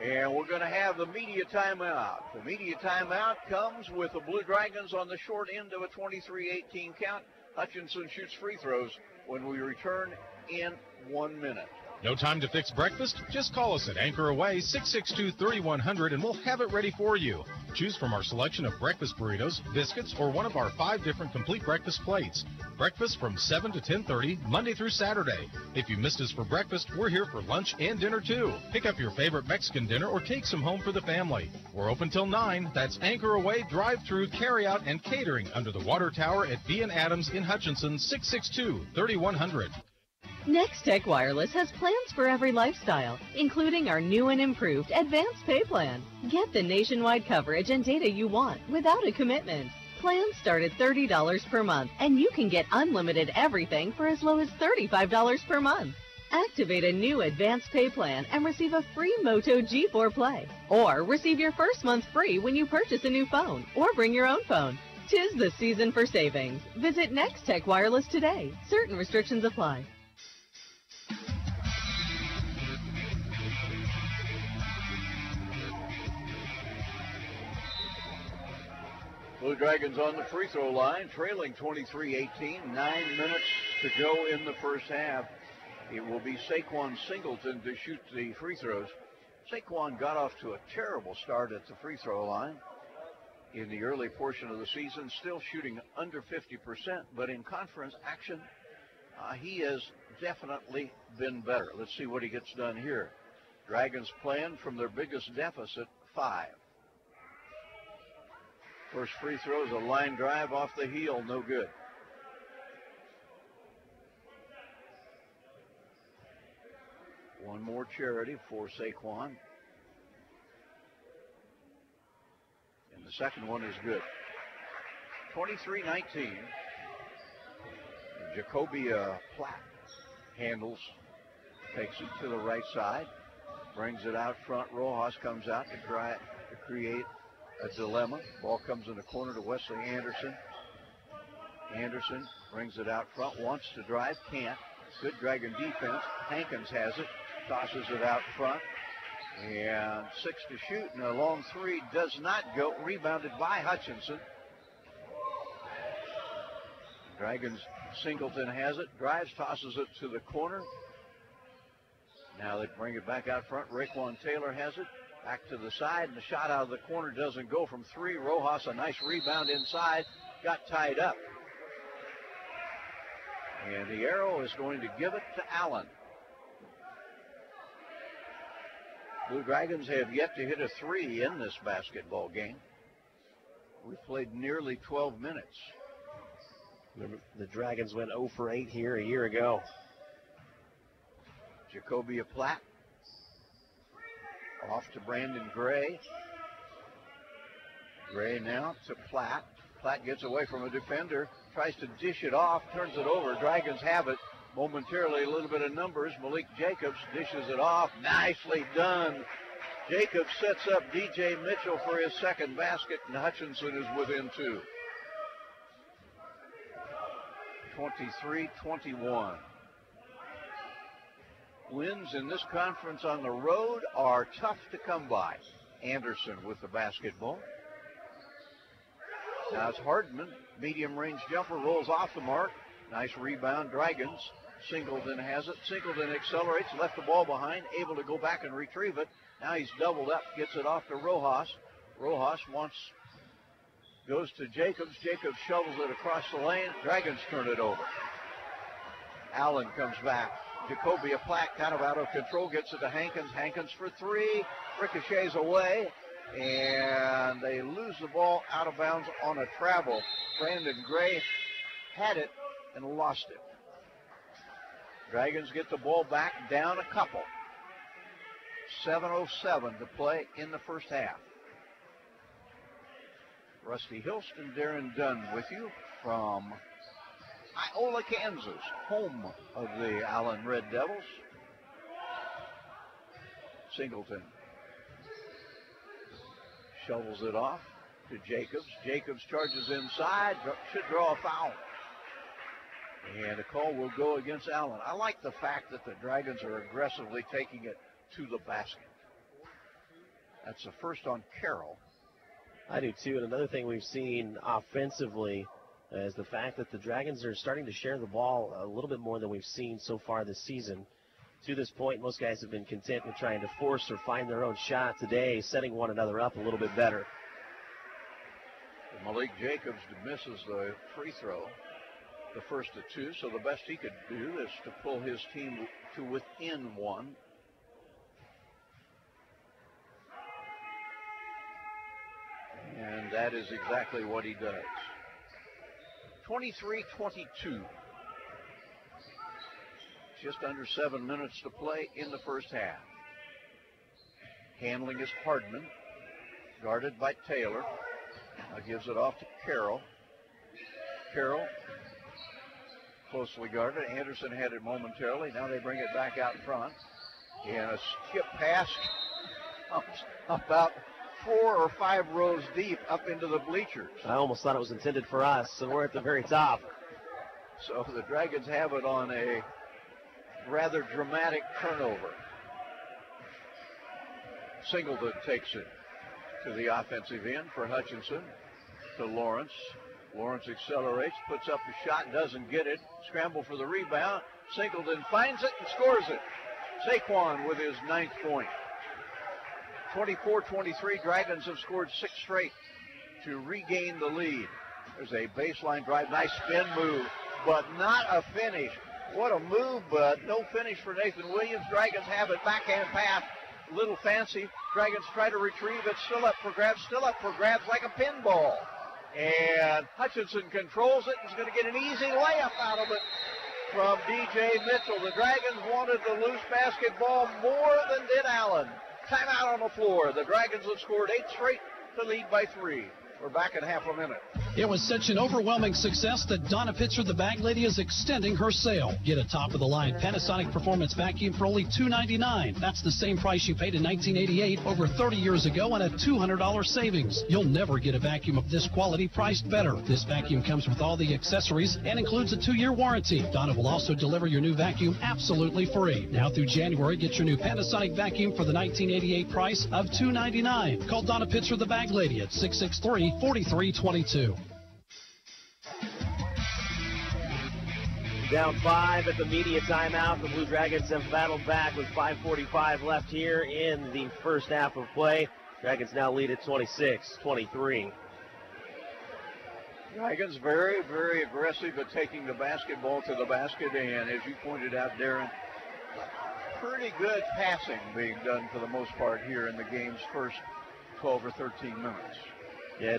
And we're going to have the media timeout. The media timeout comes with the Blue Dragons on the short end of a 23-18 count. Hutchinson shoots free throws when we return in 1 minute. No time to fix breakfast? Just call us at Anchor Away 662-3100 and we'll have it ready for you. Choose from our selection of breakfast burritos, biscuits, or one of our 5 different complete breakfast plates. Breakfast from 7 to 10:30, Monday through Saturday. If you missed us for breakfast, we're here for lunch and dinner too. Pick up your favorite Mexican dinner or take some home for the family. We're open till 9. That's Anchor Away, drive-through, carry-out, and catering under the water tower at B&. Adams in Hutchinson, 662-3100. Next Tech Wireless has plans for every lifestyle, including our new and improved Advanced Pay Plan. Get the nationwide coverage and data you want without a commitment. Plans start at $30 per month, and you can get unlimited everything for as low as $35 per month. Activate a new Advanced Pay Plan and receive a free Moto G4 Play. Or receive your first month free when you purchase a new phone or bring your own phone. 'Tis the season for savings. Visit Next Tech Wireless today. Certain restrictions apply. Blue Dragons on the free throw line, trailing 23-18, 9 minutes to go in the first half. It will be Saquon Singleton to shoot the free throws. Saquon got off to a terrible start at the free throw line in the early portion of the season, still shooting under 50%, but in conference action, he has definitely been better. Let's see what he gets done here. Dragons playing from their biggest deficit, 5. First free throw is a line drive off the heel, no good. One more charity for Saquon. And the second one is good. 23-19. Jacobia Platt handles, takes it to the right side, brings it out front. Rojas comes out to create a dilemma. Ball comes in the corner to Wesley Anderson. Anderson brings it out front, wants to drive, can't. Good Dragon defense. Hankins has it, tosses it out front, and 6 to shoot, and a long 3 does not go. Rebounded by Hutchinson. Dragons, Singleton has it, drives, tosses it to the corner. Now they bring it back out front. Raekwon Taylor has it. Back to the side, and the shot out of the corner doesn't go from 3. Rojas, a nice rebound inside, got tied up. And the arrow is going to give it to Allen. Blue Dragons have yet to hit a 3 in this basketball game. We've played nearly 12 minutes. The Dragons went 0 for 8 here a year ago. Jacobia Platt. Off to Brandon Gray. Gray now to Platt. Platt gets away from a defender, tries to dish it off, turns it over. Dragons have it momentarily, a little bit of numbers. Malik Jacobs dishes it off. Nicely done. Jacobs sets up DJ Mitchell for his second basket, and Hutchinson is within 2. 23-21. Wins in this conference on the road are tough to come by. Anderson with the basketball. Now it's Hardman, medium range jumper, rolls off the mark. Nice rebound, Dragons. Singleton has it. Singleton accelerates, left the ball behind, able to go back and retrieve it. Now he's doubled up, gets it off to Rojas. Rojas goes to Jacobs. Jacobs shovels it across the lane. Dragons turn it over. Allen comes back. Jacobia Platt kind of out of control, gets it to Hankins. Hankins for 3, ricochets away, and they lose the ball out of bounds on a travel. Brandon Gray had it and lost it. Dragons get the ball back, down a couple. 7:07 to play in the first half. Rusty Hilston, Darren Dunn with you from Iola, Kansas, home of the Allen Red Devils. Singleton shovels it off. to Jacobs. Jacobs charges inside, should draw a foul. And a call will go against Allen. I like the fact that the Dragons are aggressively taking it to the basket. That's the first on Carroll. I do too. And another thing we've seen offensively is the fact that the Dragons are starting to share the ball a little bit more than we've seen so far this season. To this point, most guys have been content with trying to force or find their own shot. Today, setting one another up a little bit better. Malik Jacobs misses the free throw, the first of two, so the best he could do is to pull his team to within one. And that is exactly what he does. 23-22. Just under 7 minutes to play in the first half. Handling is Hardman, guarded by Taylor. Now gives it off to Carroll. Carroll, closely guarded. Anderson had it momentarily. Now they bring it back out in front. And a skip pass about 4 or 5 rows deep up into the bleachers. I almost thought it was intended for us, and we're at the very top. So the Dragons have it on a rather dramatic turnover. Singleton takes it to the offensive end for Hutchinson, to Lawrence. Lawrence accelerates, puts up a shot, doesn't get it. Scramble for the rebound. Singleton finds it and scores it. Saquon with his 9th point. 24-23, Dragons have scored 6 straight to regain the lead. There's a baseline drive, nice spin move, but not a finish. What a move, but no finish for Nathan Williams. Dragons have it, backhand pass, a little fancy. Dragons try to retrieve it, still up for grabs like a pinball. And Hutchinson controls it, and is going to get an easy layup out of it from DJ Mitchell. The Dragons wanted the loose basketball more than did Allen. Timeout on the floor. The Dragons have scored 8 straight to lead by 3. We're back in half a minute. It was such an overwhelming success that Donna Pitzer, the bag lady, is extending her sale. Get a top-of-the-line Panasonic Performance vacuum for only $299. That's the same price you paid in 1988, over 30 years ago, and a $200 savings. You'll never get a vacuum of this quality priced better. This vacuum comes with all the accessories and includes a 2-year warranty. Donna will also deliver your new vacuum absolutely free. Now through January, get your new Panasonic vacuum for the 1988 price of $299. Call Donna Pitzer, the bag lady, at 663-4322. Down 5 at the media timeout. The Blue Dragons have battled back with 5:45 left here in the first half of play. Dragons now lead at 26-23. Dragons very, very aggressive at taking the basketball to the basket, and as you pointed out, Darren, pretty good passing being done for the most part here in the game's first 12 or 13 minutes. Yeah,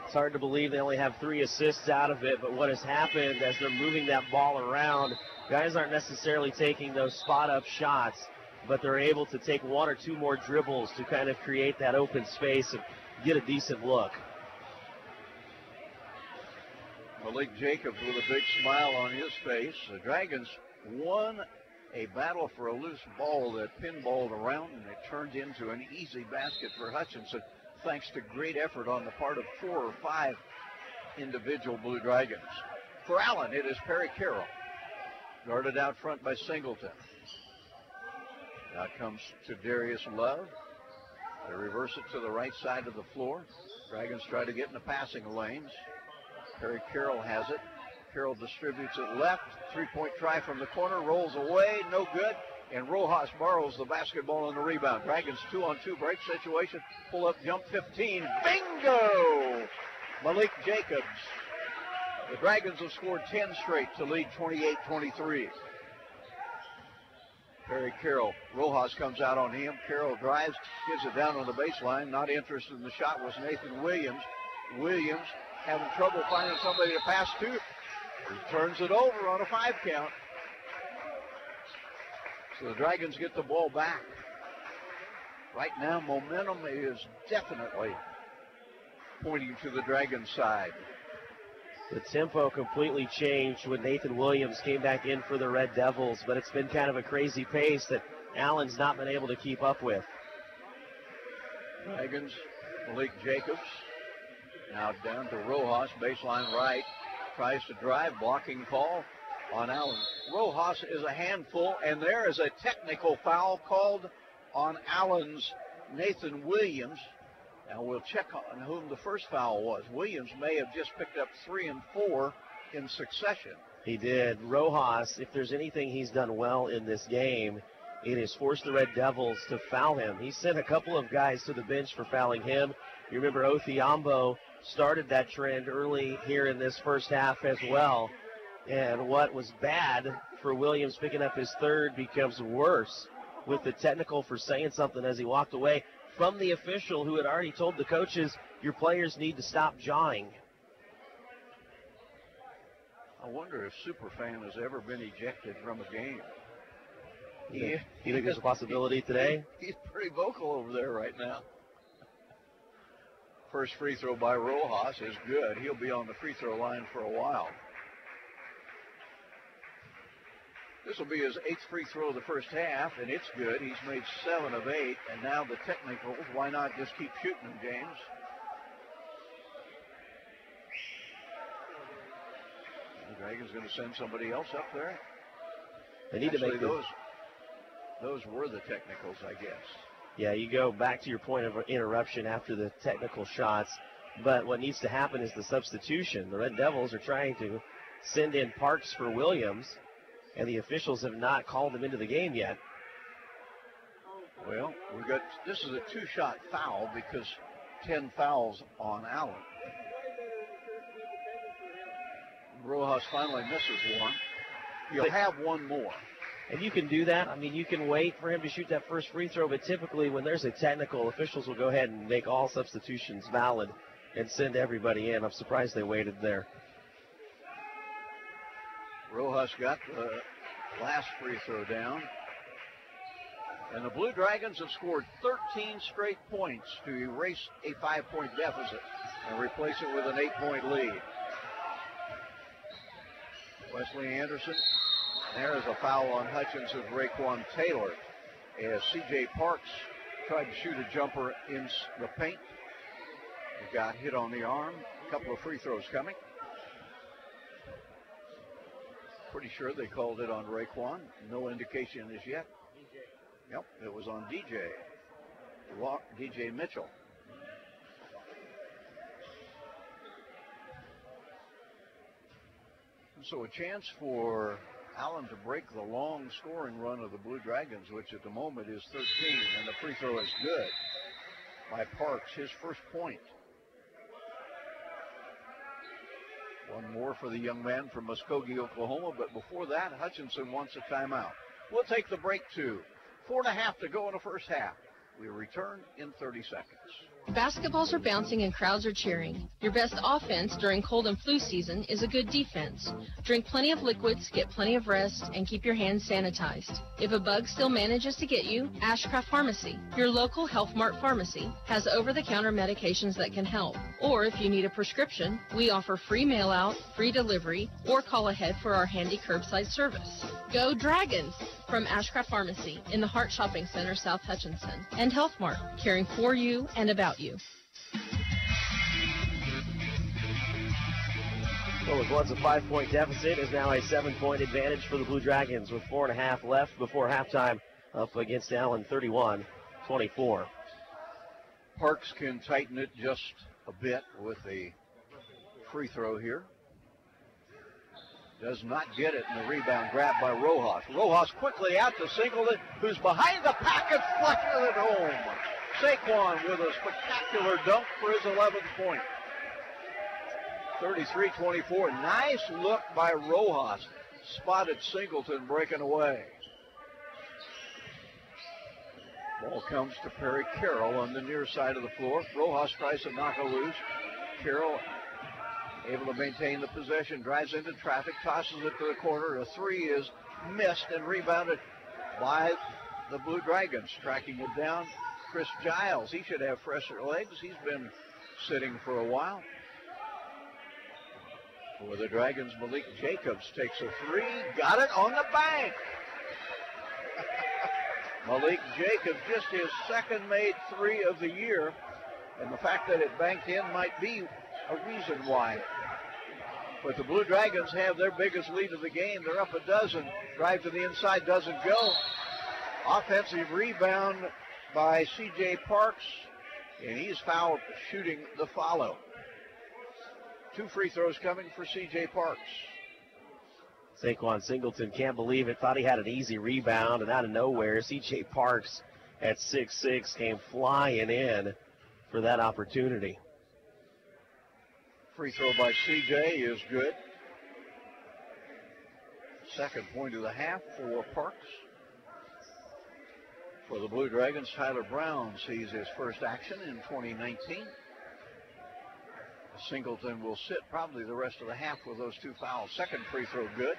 it's hard to believe they only have 3 assists out of it, but what has happened as they're moving that ball around, guys aren't necessarily taking those spot-up shots, but they're able to take 1 or 2 more dribbles to kind of create that open space and get a decent look. Malik Jacobs with a big smile on his face. The Dragons won a battle for a loose ball that pinballed around, and it turned into an easy basket for Hutchinson, thanks to great effort on the part of 4 or 5 individual Blue Dragons. For Allen, it is Perry Carroll, guarded out front by Singleton. Now comes to Darius Love. They reverse it to the right side of the floor. Dragons try to get in the passing lanes. Perry Carroll has it. Carroll distributes it left. 3-point try from the corner, rolls away, no good. And Rojas borrows the basketball and the rebound. Dragons 2-on-2 break situation. Pull up jump 15. Bingo! Malik Jacobs. The Dragons have scored 10 straight to lead 28-23. Perry Carroll. Rojas comes out on him. Carroll drives, gives it down on the baseline. Not interested in the shot was Nathan Williams. Williams having trouble finding somebody to pass to. He turns it over on a 5 count. So the Dragons get the ball back. Right now, momentum is definitely pointing to the Dragons' side. The tempo completely changed when Nathan Williams came back in for the Red Devils, but it's been kind of a crazy pace that Allen's not been able to keep up with. Dragons, Malik Jacobs Now down to Rojas, baseline right. Tries to drive, blocking call on Allen. Rojas is a handful, and there is a technical foul called on Allen's Nathan Williams. Now we'll check on whom the first foul was. Williams may have just picked up 3 and 4 in succession. He did. Rojas, if there's anything he's done well in this game, it is forced the Red Devils to foul him. He sent a couple of guys to the bench for fouling him. You remember Othiambo started that trend early here in this first half as well. And what was bad for Williams picking up his third becomes worse with the technical for saying something as he walked away from the official who had already told the coaches, your players need to stop jawing. I wonder if Superfan has ever been ejected from a game. You think there's a possibility today? He's pretty vocal over there right now. First free throw by Rojas is good. He'll be on the free throw line for a while. This will be his 8th free throw of the first half, and it's good. He's made 7 of 8, and now the technicals. Why not just keep shooting them, James? The Dragons going to send somebody else up there. They need Actually, to make those were the technicals, I guess. Yeah, you go back to your point of interruption after the technical shots, but what needs to happen is the substitution. The Red Devils are trying to send in Parks for Williams, and the officials have not called him into the game yet. Well, this is a 2-shot foul because 10 fouls on Allen. Rojas finally misses one. He'll have one more. And you can do that. I mean, you can wait for him to shoot that first free throw, but typically when there's a technical, officials will go ahead and make all substitutions valid and send everybody in. I'm surprised they waited there. Rojas got the last free throw down. And the Blue Dragons have scored 13 straight points to erase a 5-point deficit and replace it with an 8-point lead. Wesley Anderson. There is a foul on Hutchinson's Raekwon Taylor as C.J. Parks tried to shoot a jumper in the paint. He got hit on the arm. A couple of free throws coming. Pretty sure they called it on Raekwon. No indication as yet. Yep, it was on DJ Mitchell. So a chance for Allen to break the long scoring run of the Blue Dragons, which at the moment is 13, and the free throw is good by Parks, his first point. One more for the young man from Muskogee, Oklahoma, but before that, Hutchinson wants a timeout. We'll take the break too. 4.5 to go in the first half. We return in 30 seconds. Basketballs are bouncing and crowds are cheering. Your best offense during cold and flu season is a good defense. Drink plenty of liquids, get plenty of rest, and keep your hands sanitized. If a bug still manages to get you, Ashcraft Pharmacy, your local Health Mart pharmacy, has over-the-counter medications that can help. Or if you need a prescription, we offer free mail-out, free delivery, or call ahead for our handy curbside service. Go Dragons! From Ashcraft Pharmacy in the Hart Shopping Center, South Hutchinson, and Health Mart, caring for you and about you. What was once a 5-point deficit is now a 7-point advantage for the Blue Dragons with 4.5 left before halftime, up against Allen 31-24. Parks can tighten it just a bit with a free throw here. Does not get it, and the rebound grabbed by Rojas. Rojas quickly out to Singleton, who's behind the packet, flushes it home. Saquon with a spectacular dunk for his 11th point. 33-24. Nice look by Rojas. Spotted Singleton breaking away. Ball comes to Perry Carroll on the near side of the floor. Rojas tries to knock it loose. Carroll able to maintain the possession, drives into traffic, tosses it to the corner. A three is missed and rebounded by the Blue Dragons. Tracking it down, Chris Giles. He should have fresher legs. He's been sitting for a while. For the Dragons, Malik Jacobs takes a three. Got it on the bank. Malik Jacobs, just his second made three of the year. And the fact that it banked in might be a reason why. But the Blue Dragons have their biggest lead of the game. They're up a dozen. Drive to the inside doesn't go. Offensive rebound by C.J. Parks, and he's fouled shooting the follow. 2 free throws coming for C.J. Parks. Saquon Singleton can't believe it. Thought he had an easy rebound, and out of nowhere, C.J. Parks at 6'6" came flying in for that opportunity. Free throw by C.J. is good. Second point of the half for Parks. For the Blue Dragons, Tyler Brown sees his first action in 2019. Singleton will sit probably the rest of the half with those 2 fouls. Second free throw good.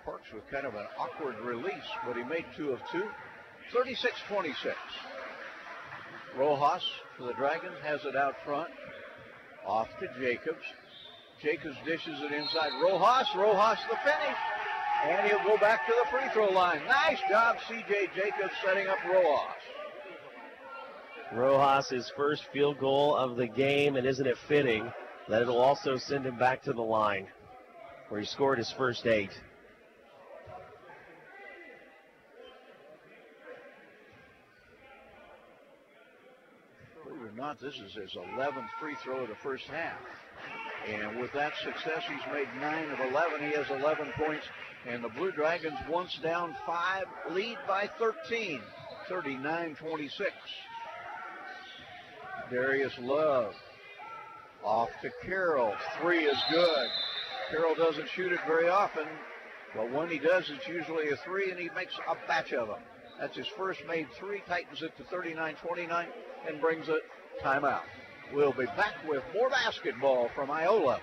Parks with kind of an awkward release, but he made 2 of 2. 36-26. Rojas for the Dragons has it out front. Off to Jacobs. Jacobs dishes it inside. Rojas the finish. And he'll go back to the free throw line. Nice job, C.J. Jacobs setting up Rojas. Rojas, his first field goal of the game, and isn't it fitting that it'll also send him back to the line where he scored his first 8. Believe it or not, this is his 11th free throw of the first half. And with that success, he's made 9 of 11. He has 11 points. And the Blue Dragons, once down 5, lead by 13, 39-26. Darius Love off to Carroll. 3 is good. Carroll doesn't shoot it very often, but when he does, it's usually a 3, and he makes a batch of them. That's his first made 3, tightens it to 39-29, and brings it timeout. We'll be back with more basketball from Iola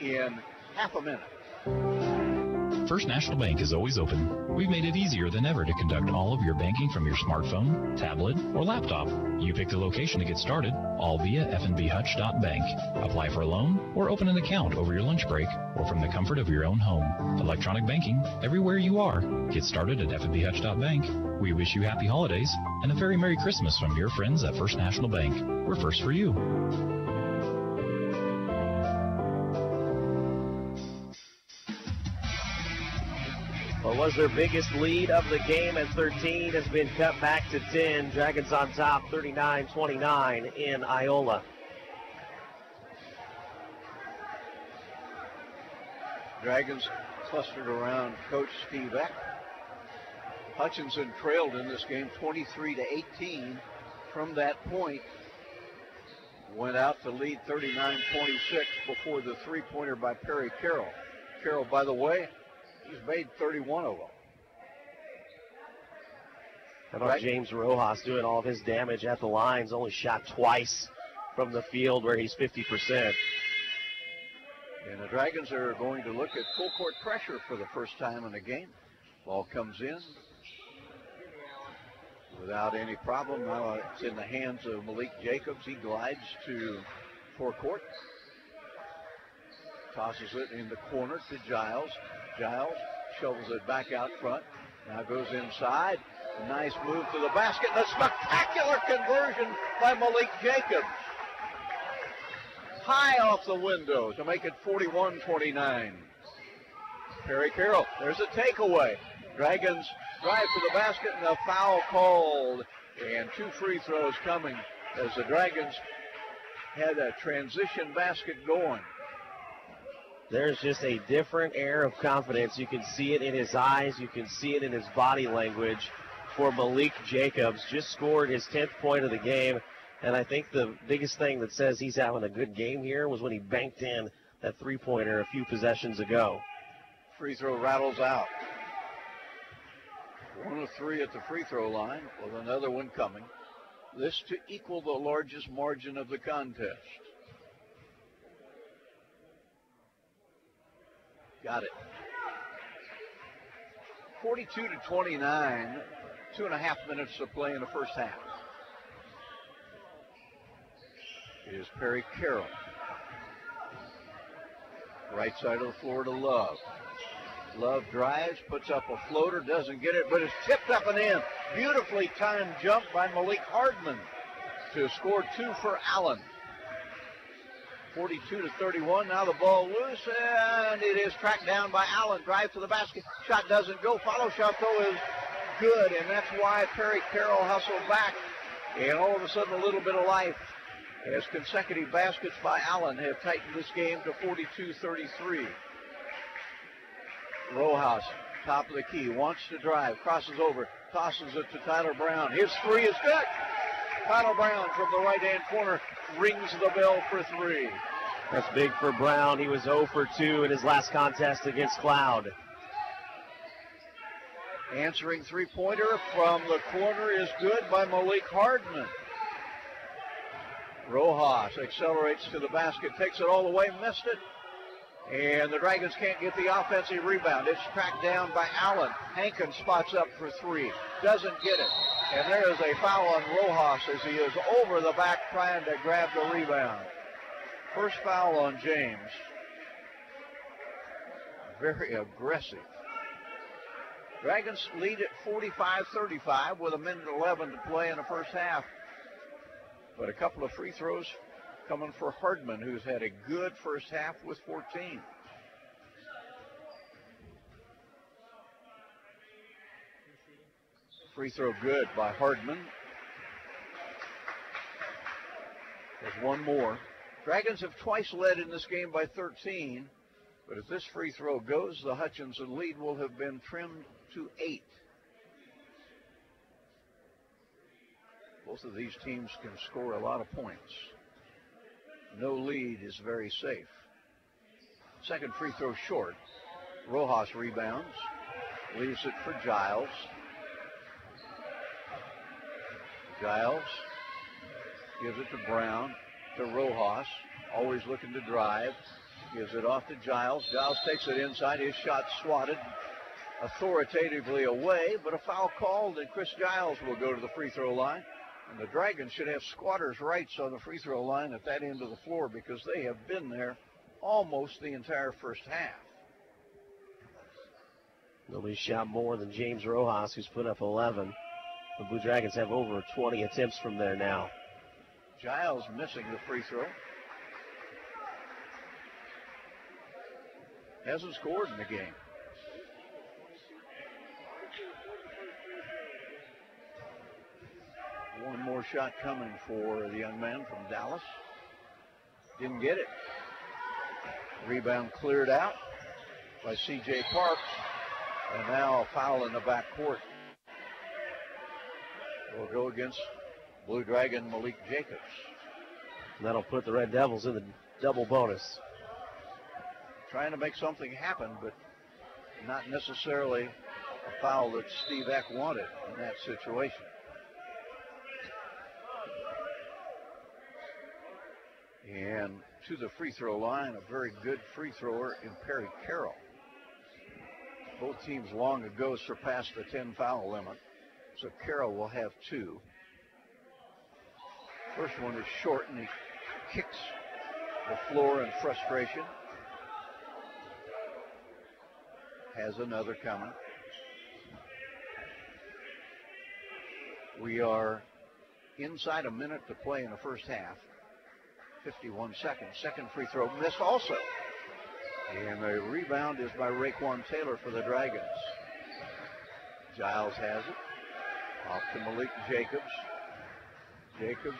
in half a minute. First National Bank is always open. We've made it easier than ever to conduct all of your banking from your smartphone, tablet, or laptop. You pick the location to get started, all via fnbhutch.bank. Apply for a loan or open an account over your lunch break or from the comfort of your own home. Electronic banking everywhere you are. Get started at fnbhutch.bank. We wish you happy holidays and a very Merry Christmas from your friends at First National Bank. We're first for you. What was their biggest lead of the game at 13 has been cut back to 10. Dragons on top, 39-29 in Iola. Dragons clustered around Coach Steve Eck. Hutchinson trailed in this game 23-18. From that point, went out to lead 39-26 before the three-pointer by Perry Carroll. Carroll, by the way, he's made 31 of them. How about James Rojas doing all of his damage at the lines, only shot twice from the field where he's 50%. And the Dragons are going to look at full court pressure for the first time in the game. Ball comes in without any problem. Now it's in the hands of Malik Jacobs. He glides to forecourt. Tosses it in the corner to Giles. Giles shovels it back out front. Now goes inside. A nice move to the basket. And a spectacular conversion by Malik Jacobs. High off the window to make it 41-29. Perry Carroll, there's a takeaway. Dragons drive to the basket and a foul called. And 2 free throws coming as the Dragons had a transition basket going. There's just a different air of confidence. You can see it in his eyes. You can see it in his body language for Malik Jacobs. Just scored his 10th point of the game. And I think the biggest thing that says he's having a good game here was when he banked in that three-pointer a few possessions ago. Free throw rattles out. 1 of 3 at the free throw line with another one coming. This to equal the largest margin of the contest. Got it. 42-29, 2.5 minutes to play in the first half. Is Perry Carroll. Right side of the floor to Love. Love drives, puts up a floater, doesn't get it, but it's tipped up and in. Beautifully timed jump by Malik Hardman to score 2 for Allen. 42-31. Now the ball loose, and it is tracked down by Allen. Drive to the basket. Shot doesn't go. Follow shot, though, is good, and that's why Perry Carroll hustled back. And all of a sudden, a little bit of life as consecutive baskets by Allen have tightened this game to 42-33. Rojas, top of the key, wants to drive, crosses over, tosses it to Tyler Brown. His three is good. Tyler Brown from the right-hand corner rings the bell for three. That's big for Brown. He was 0 for 2 in his last contest against Cloud. Answering three-pointer from the corner is good by Malik Hardman. Rojas accelerates to the basket, takes it all the way, missed it. And the Dragons can't get the offensive rebound. It's tracked down by Allen. Hankins spots up for three. Doesn't get it. And there is a foul on Rojas as he is over the back trying to grab the rebound. First foul on James. Very aggressive. Dragons lead at 45-35 with 1:11 to play in the first half. But a couple of free throws coming for Hardman, who's had a good first half with 14. Free throw good by Hardman. There's one more. Dragons have twice led in this game by 13, but if this free throw goes, the Hutchinson lead will have been trimmed to 8. Both of these teams can score a lot of points. No lead is very safe. Second free throw short. Rojas rebounds. Leaves it for Giles. Giles gives it to Brown, to Rojas. Always looking to drive. Gives it off to Giles. Giles takes it inside. His shot swatted authoritatively away, but a foul called, and Chris Giles will go to the free throw line. And the Dragons should have squatters' rights on the free throw line at that end of the floor because they have been there almost the entire first half. Nobody shot more than James Rojas, who's put up 11. The Blue Dragons have over 20 attempts from there now. Giles missing the free throw. Hasn't scored in the game. One more shot coming for the young man from Dallas. Didn't get it. Rebound cleared out by C.J. Parks. And now a foul in the backcourt. Will go against Blue Dragon Malik Jacobs. And that'll put the Red Devils in the double bonus. Trying to make something happen, but not necessarily a foul that Steve Eck wanted in that situation. And to the free throw line, a very good free thrower in Perry Carroll. Both teams long ago surpassed the 10 foul limit, so Carroll will have 2. First one is short, and he kicks the floor in frustration. Has another coming. We are inside a minute to play in the first half. 51 seconds. Second free throw missed also. And the rebound is by Raekwon Taylor for the Dragons. Giles has it. Off to Malik Jacobs. Jacobs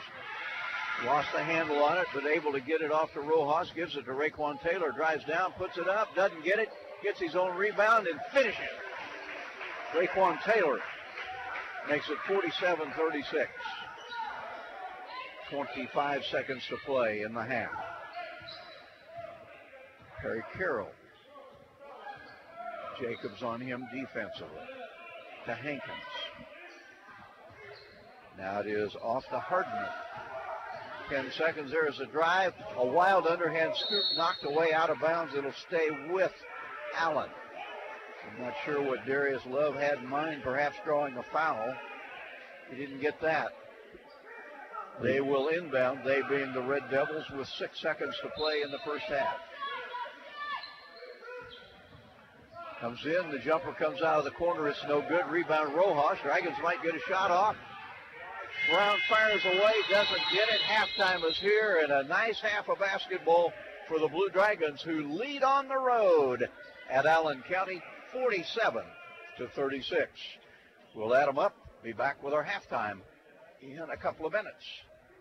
lost the handle on it, but able to get it off to Rojas. Gives it to Raekwon Taylor. Drives down, puts it up, doesn't get it. Gets his own rebound and finishes. Raekwon Taylor makes it 47-36. 25 seconds to play in the half. Perry Carroll. Jacobs on him defensively. To Hankins. Now it is off to Hardman. 10 seconds. There is a drive. A wild underhand scoop knocked away out of bounds. It'll stay with Allen. I'm not sure what Darius Love had in mind, perhaps drawing a foul. He didn't get that. They will inbound, they being the Red Devils, with 6 seconds to play in the first half. Comes in, the jumper comes out of the corner, it's no good. Rebound Rojas. Dragons might get a shot off. Brown fires away, doesn't get it. Halftime is here, and a nice half of basketball for the Blue Dragons, who lead on the road at Allen County, 47-36. We'll add them up. Be back with our halftime in a couple of minutes.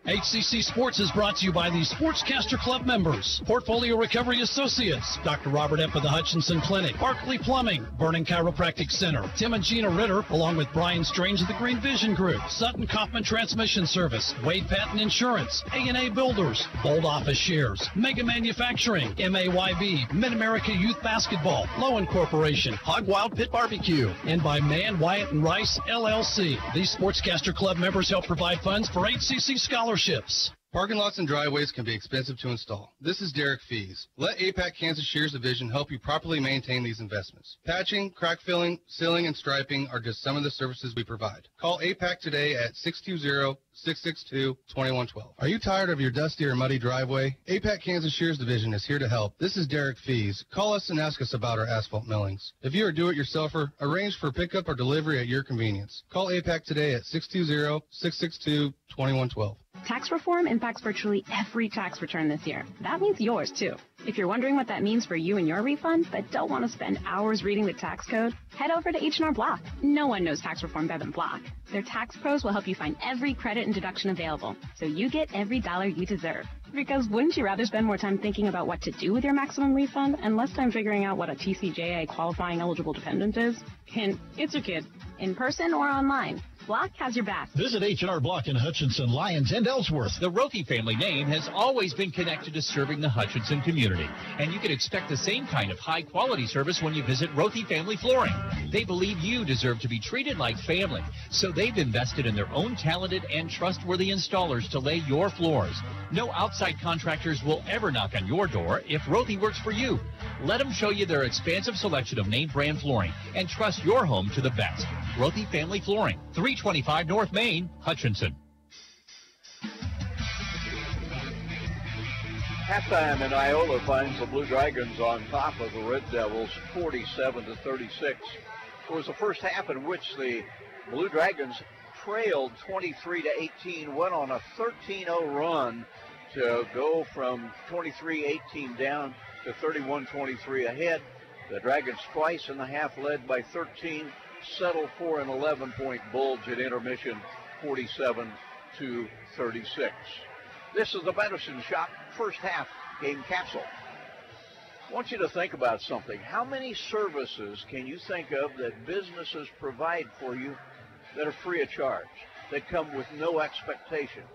HCC Sports is brought to you by the Sportscaster Club members, Portfolio Recovery Associates, Dr. Robert F. of the Hutchinson Clinic, Barkley Plumbing, Vernon Chiropractic Center, Tim and Gina Ritter, along with Brian Strange of the Green Vision Group, Sutton Kaufman Transmission Service, Wade Patton Insurance, A&A Builders, Bold Office Shares, Mega Manufacturing, MAYB, Mid-America Youth Basketball, Lowen Corporation, Hog Wild Pit Barbecue, and by Mann, Wyatt, and Rice, LLC. These Sportscaster Club members help provide funds for HCC scholarships. Parking lots and driveways can be expensive to install. This is Derek Fees. Let APAC Kansas Shears Division help you properly maintain these investments. Patching, crack filling, sealing, and striping are just some of the services we provide. Call APAC today at 620-662-2112. Are you tired of your dusty or muddy driveway? APAC Kansas Shears Division is here to help. This is Derek Fees. Call us and ask us about our asphalt millings. If you are a do-it-yourselfer, arrange for pickup or delivery at your convenience. Call APAC today at 620-662-2112. Tax reform impacts virtually every tax return this year. That means yours, too. If you're wondering what that means for you and your refund, but don't want to spend hours reading the tax code, head over to H&R Block. No one knows tax reform better than Block. Their tax pros will help you find every credit and deduction available, so you get every dollar you deserve. Because wouldn't you rather spend more time thinking about what to do with your maximum refund and less time figuring out what a TCJA qualifying eligible dependent is? Hint, it's your kid. In person or online, Block has your back. Visit H&R Block in Hutchinson, Lyons, and Ellsworth. The Rothy family name has always been connected to serving the Hutchinson community, and you can expect the same kind of high-quality service when you visit Rothy Family Flooring. They believe you deserve to be treated like family, so they've invested in their own talented and trustworthy installers to lay your floors. No outside contractors will ever knock on your door if Rothy works for you. Let them show you their expansive selection of name brand flooring and trust your home to the best. Rothy Family Flooring, 325 North Main, Hutchinson. Halftime in Iola finds the Blue Dragons on top of the Red Devils, 47-36. It was the first half in which the Blue Dragons trailed 23-18, went on a 13-0 run to go from 23-18 down to 31-23 ahead. The Dragons twice in the half led by 13, settled for an 11-point bulge at intermission, 47-36. This is the Medicine Shop first half game capsule. I want you to think about something. How many services can you think of that businesses provide for you that are free of charge, that come with no expectations?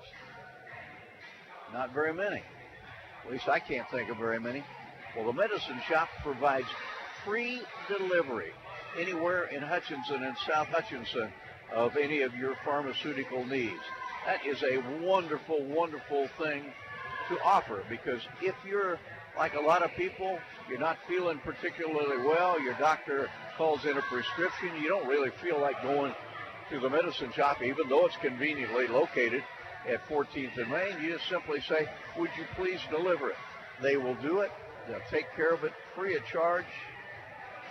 Not very many. At least I can't think of very many. Well, the Medicine Shop provides free delivery anywhere in Hutchinson and South Hutchinson of any of your pharmaceutical needs. That is a wonderful, wonderful thing to offer, because if you're like a lot of people, you're not feeling particularly well, your doctor calls in a prescription, you don't really feel like going to the Medicine Shop, even though it's conveniently located at 14th and Main. You just simply say, would you please deliver it? They will do it. They'll take care of it free of charge.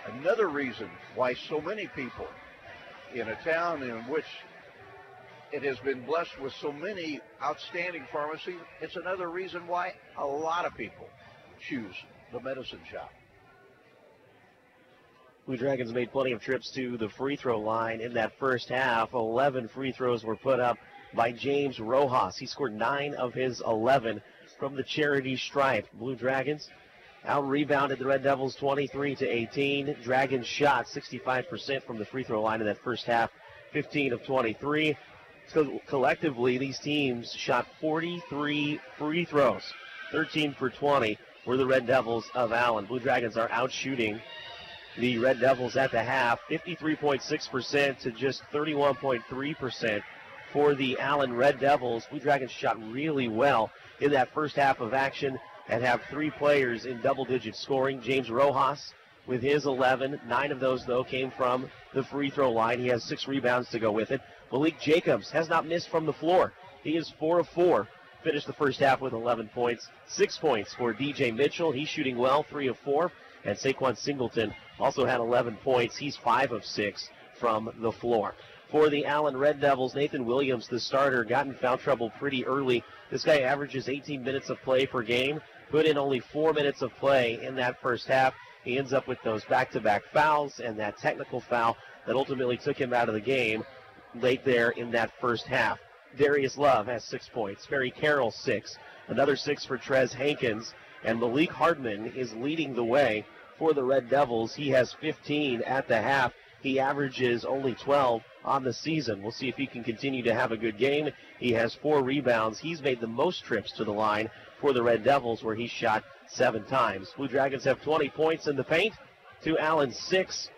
Another reason why so many people in a town in which it has been blessed with so many outstanding pharmacies, it's another reason why a lot of people choose the Medicine Shop. Blue Dragons made plenty of trips to the free throw line in that first half. 11 free throws were put up by James Rojas. He scored 9 of his 11 from the charity stripe. Blue Dragons out-rebounded the Red Devils 23-18. Dragons shot 65% from the free throw line in that first half, 15 of 23. So collectively, these teams shot 43 free throws. 13 for 20 were the Red Devils of Allen. Blue Dragons are out-shooting the Red Devils at the half, 53.6% to just 31.3% for the Allen Red Devils. Blue Dragons shot really well in that first half of action and have 3 players in double-digit scoring. James Rojas with his 11. 9 of those, though, came from the free throw line. He has 6 rebounds to go with it. Malik Jacobs has not missed from the floor. He is 4 of 4. Finished the first half with 11 points. 6 points for DJ Mitchell. He's shooting well, 3 of 4. And Saquon Singleton also had 11 points. He's 5 of 6 from the floor. for the Allen Red Devils. Nathan Williams, the starter, got in foul trouble pretty early. This guy averages 18 minutes of play per game, put in only 4 minutes of play in that first half. He ends up with those back-to-back fouls and that technical foul that ultimately took him out of the game late there in that first half. Darius Love has 6 points. Barry Carroll, 6. Another 6 for Trez Hankins. And Malik Hardman is leading the way for the Red Devils. He has 15 at the half. He averages only 12 on the season. We'll see if he can continue to have a good game. He has 4 rebounds. He's made the most trips to the line for the Red Devils, where he shot 7 times. Blue Dragons have 20 points in the paint to Allen's 6.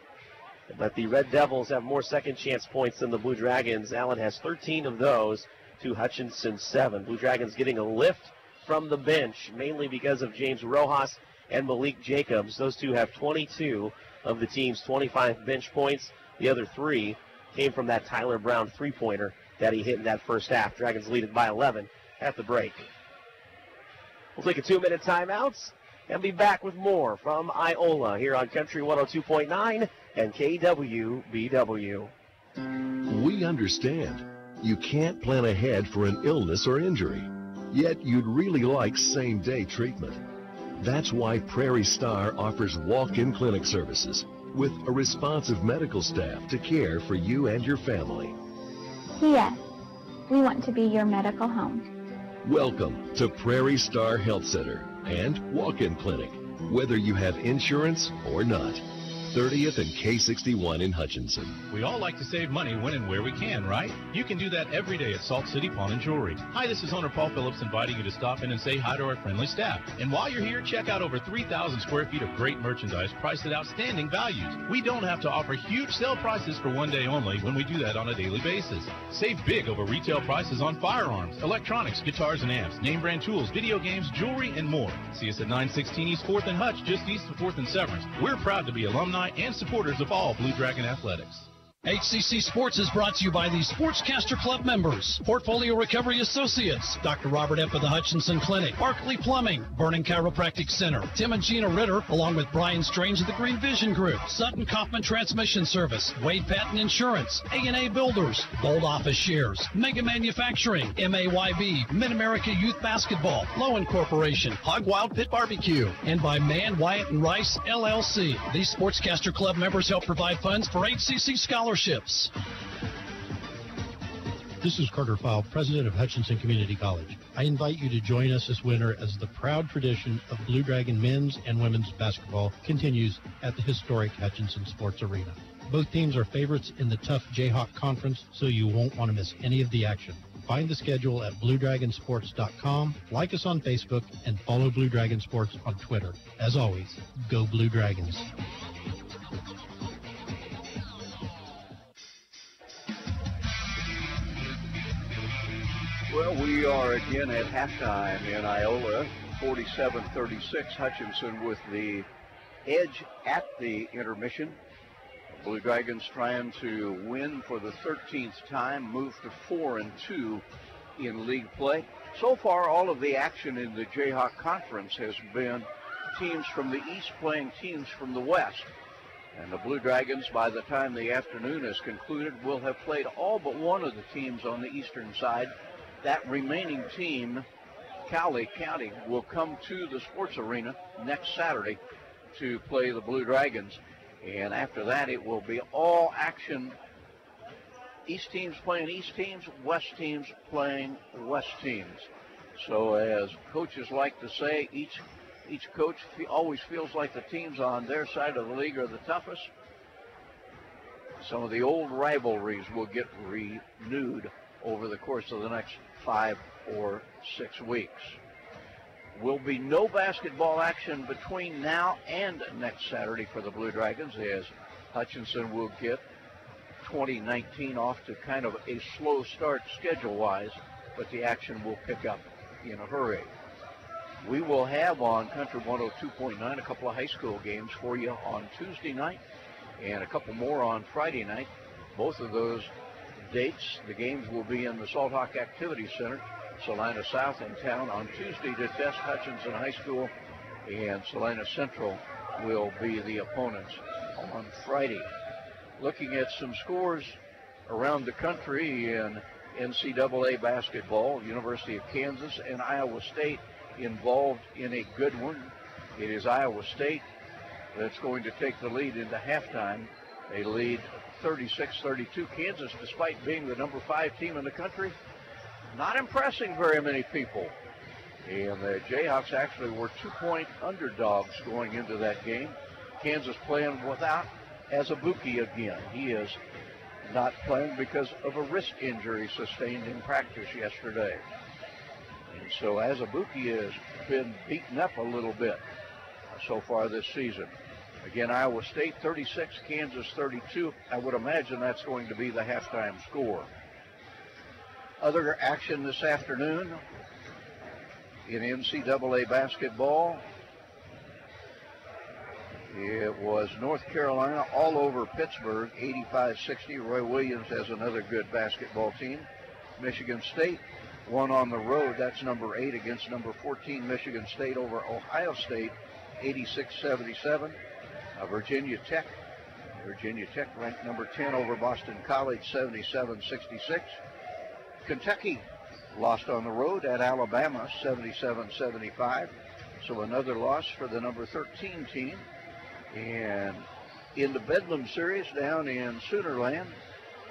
But the Red Devils have more second chance points than the Blue Dragons. Allen has 13 of those to Hutchinson's 7. Blue Dragons getting a lift from the bench, mainly because of James Rojas and Malik Jacobs. Those two have 22 of the team's 25 bench points. The other 3 came from that Tyler Brown three-pointer that he hit in that first half. Dragons lead it by 11 at the break. We'll take a 2-minute timeout and be back with more from Iola here on Country 102.9 and KWBW. We understand you can't plan ahead for an illness or injury, yet you'd really like same-day treatment. That's why Prairie Star offers walk-in clinic services with a responsive medical staff to care for you and your family. Yes, we want to be your medical home. Welcome to Prairie Star Health Center and walk-in clinic, whether you have insurance or not. 30th and K61 in Hutchinson. We all like to save money when and where we can, right? You can do that every day at Salt City Pawn and Jewelry. Hi, this is owner Paul Phillips inviting you to stop in and say hi to our friendly staff. And while you're here, check out over 3,000 square feet of great merchandise priced at outstanding values. We don't have to offer huge sale prices for one day only when we do that on a daily basis. Save big over retail prices on firearms, electronics, guitars and amps, name brand tools, video games, jewelry, and more. See us at 916 East 4th and Hutch, just east of 4th and Severance. We're proud to be alumni and supporters of all Blue Dragon athletics. HCC Sports is brought to you by the Sportscaster Club members, Portfolio Recovery Associates, Dr. Robert F. of the Hutchinson Clinic, Barkley Plumbing, Vernon Chiropractic Center, Tim and Gina Ritter, along with Brian Strange of the Green Vision Group, Sutton Kaufman Transmission Service, Wade Patton Insurance, A&A Builders, Bold Office Shares, Mega Manufacturing, MAYB, Mid-America Youth Basketball, Lowen Corporation, Hog Wild Pit Barbecue, and by Mann, Wyatt, and Rice, LLC. These Sportscaster Club members help provide funds for HCC scholarships. This is Carter Fowle, president of Hutchinson Community College. I invite you to join us this winter as the proud tradition of Blue Dragon men's and women's basketball continues at the historic Hutchinson Sports Arena. Both teams are favorites in the tough Jayhawk Conference, so you won't want to miss any of the action. Find the schedule at BlueDragonSports.com, like us on Facebook, and follow Blue Dragon Sports on Twitter. As always, go Blue Dragons. Well, we are again at halftime in Iola, 47-36. Hutchinson with the edge at the intermission. Blue Dragons trying to win for the 13th time, move to 4-2 in league play. So far, all of the action in the Jayhawk Conference has been teams from the East playing teams from the West. And the Blue Dragons, by the time the afternoon is concluded, will have played all but one of the teams on the eastern side. That remaining team, Cowley County, will come to the sports arena next Saturday to play the Blue Dragons. And after that, it will be all action. East teams playing East teams, West teams playing West teams. So as coaches like to say, each coach always feels like the teams on their side of the league are the toughest. Some of the old rivalries will get renewed over the course of the next 5 or 6 weeks. Will be no basketball action between now and next Saturday for the Blue Dragons, as Hutchinson will get 2019 off to kind of a slow start schedule-wise, but the action will pick up in a hurry. We will have on Country 102.9 a couple of high school games for you on Tuesday night and a couple more on Friday night. Both of those dates, the games will be in the Salt Hawk Activity Center, Salina South in town on Tuesday to test Hutchinson High School, and Salina Central will be the opponents on Friday. Looking at some scores around the country in NCAA basketball. University of Kansas and Iowa State involved in a good one. It is Iowa State that's going to take the lead into halftime. They lead 36-32. Kansas, despite being the number 5 team in the country, not impressing very many people. And the Jayhawks actually were 2-point underdogs going into that game. Kansas playing without Azubuike again. He is not playing because of a wrist injury sustained in practice yesterday. And so Azubuike has been beaten up a little bit so far this season. Again, Iowa State 36, Kansas 32. I would imagine that's going to be the halftime score. Other action this afternoon in NCAA basketball. It was North Carolina all over Pittsburgh, 85-60. Roy Williams has another good basketball team. Michigan State won on the road. That's number 8 against number 14 Michigan State over Ohio State, 86-77. Virginia Tech ranked number 10 over Boston College, 77-66. Kentucky lost on the road at Alabama, 77-75. So another loss for the number 13 team. And in the Bedlam series down in Soonerland,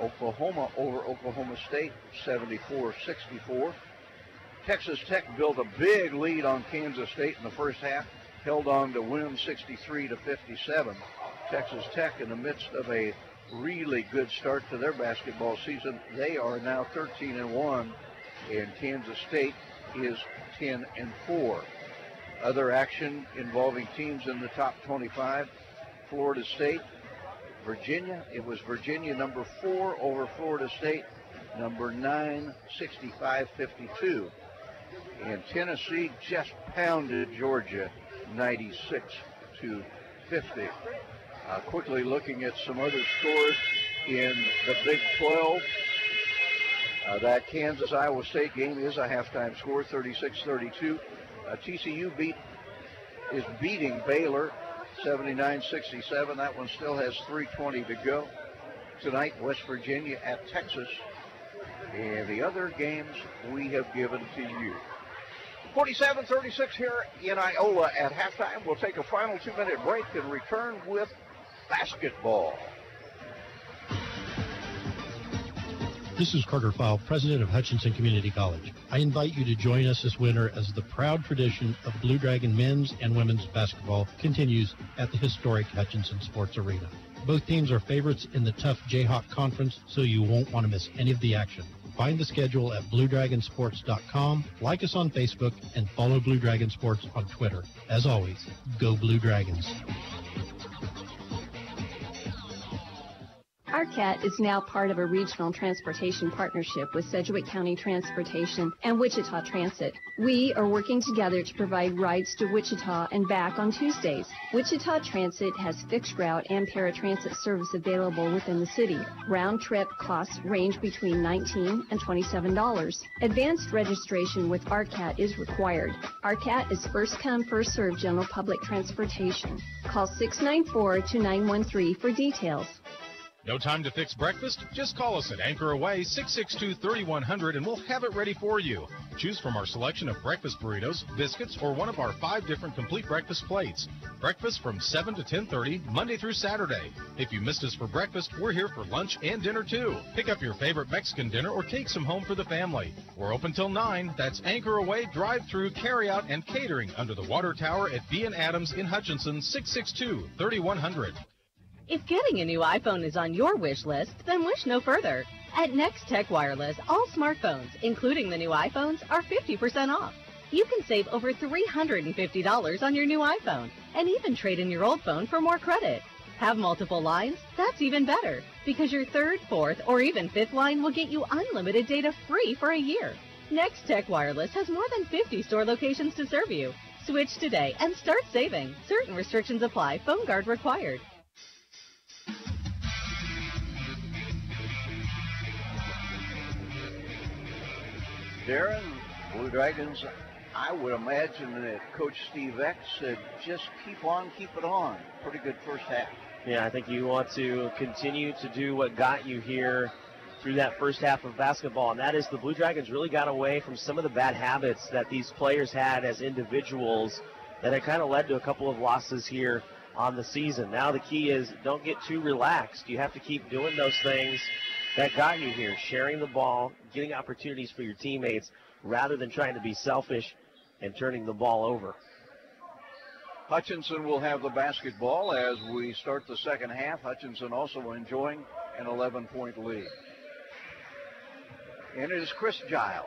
Oklahoma over Oklahoma State, 74-64. Texas Tech built a big lead on Kansas State in the first half, held on to win 63-57. Texas Tech, in the midst of a really good start to their basketball season, they are now 13-1, and Kansas State is 10-4. Other action involving teams in the top 25, Florida State, Virginia. It was Virginia number 4 over Florida State, number 9, 65-52. And Tennessee just pounded Georgia, 96-50. Quickly looking at some other scores in the Big 12. That Kansas-Iowa State game is a halftime score, 36-32. TCU is beating Baylor, 79-67. That one still has 3:20 to go. Tonight, West Virginia at Texas. And the other games we have given to you. 47-36 here in Iola at halftime. We'll take a final 2-minute break and return with basketball. This is Carter File, president of Hutchinson Community College. I invite you to join us this winter as the proud tradition of Blue Dragon men's and women's basketball continues at the historic Hutchinson Sports Arena. Both teams are favorites in the tough Jayhawk Conference, so you won't want to miss any of the action. Find the schedule at BlueDragonSports.com, like us on Facebook, and follow Blue Dragon Sports on Twitter. As always, go Blue Dragons. ARCAT is now part of a regional transportation partnership with Sedgwick County Transportation and Wichita Transit. We are working together to provide rides to Wichita and back on Tuesdays. Wichita Transit has fixed route and paratransit service available within the city. Round trip costs range between $19 and $27. Advanced registration with ARCAT is required. ARCAT is first come, first served general public transportation. Call 694-2913 for details. No time to fix breakfast? Just call us at Anchor Away 662-3100 and we'll have it ready for you. Choose from our selection of breakfast burritos, biscuits, or one of our 5 different complete breakfast plates. Breakfast from 7 to 10:30, Monday through Saturday. If you missed us for breakfast, we're here for lunch and dinner too. Pick up your favorite Mexican dinner or take some home for the family. We're open till 9. That's Anchor Away, drive-through, carry-out, and catering under the water tower at B&. Adams in Hutchinson, 662-3100. If getting a new iPhone is on your wish list, then wish no further. At Next Tech Wireless, all smartphones, including the new iPhones, are 50% off. You can save over $350 on your new iPhone, and even trade in your old phone for more credit. Have multiple lines? That's even better, because your 3rd, 4th, or even 5th line will get you unlimited data free for a year. Next Tech Wireless has more than 50 store locations to serve you. Switch today and start saving. Certain restrictions apply. Phone guard required. Darren, Blue Dragons, I would imagine that Coach Steve X said just keep on, keep it on. Pretty good first half. Yeah, I think you want to continue to do what got you here through that first half of basketball, and that is the Blue Dragons really got away from some of the bad habits that these players had as individuals that had kind of led to a couple of losses here on the season. Now the key is don't get too relaxed. You have to keep doing those things that got you here, sharing the ball, getting opportunities for your teammates, rather than trying to be selfish and turning the ball over. Hutchinson will have the basketball as we start the second half. Hutchinson also enjoying an 11-point lead. And it is Chris Giles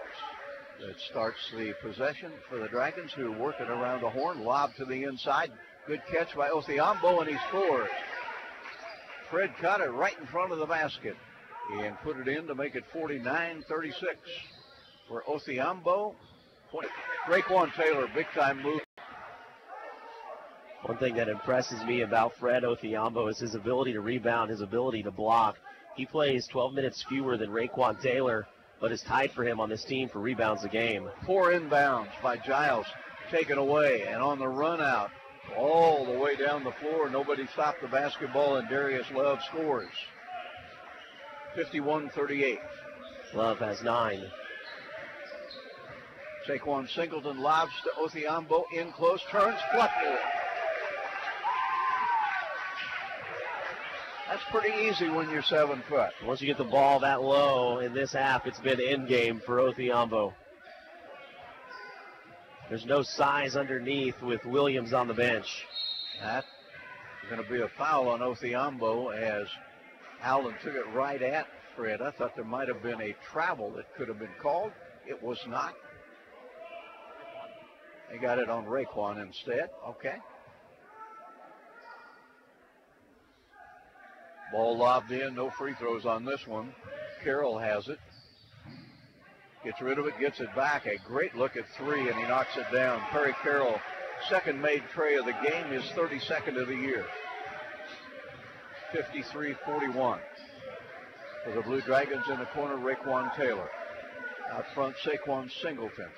that starts the possession for the Dragons, who work it around the horn. Lob to the inside. Good catch by Othiambo, and he scores. Fred caught it right in front of the basket and put it in to make it 49-36 for Othiambo. Raekwon Taylor, big-time move. One thing that impresses me about Fred Othiambo is his ability to rebound, his ability to block. He plays 12 minutes fewer than Raekwon Taylor, but is tied for him on this team for rebounds a game. 4 inbounds by Giles, taken away, and on the run out, all the way down the floor. Nobody stopped the basketball, and Darius Love scores. 51-38. Love has 9. Saquon Singleton lobs to Othiambo, in close, turns, fluffy. That's pretty easy when you're 7 foot. Once you get the ball that low in this half, it's been end game for Othiambo. There's no size underneath with Williams on the bench. That's going to be a foul on Othiambo as Allen took it right at Fred. I thought there might have been a travel that could have been called. It was not. They got it on Raekwon instead. Okay. Ball lobbed in, no free throws on this one. Carroll has it. Gets rid of it, gets it back. A great look at 3, and he knocks it down. Perry Carroll, second made tray of the game, his 32nd of the year. 53-41. For the Blue Dragons in the corner, Raekwon Taylor. Out front, Saquon Singleton.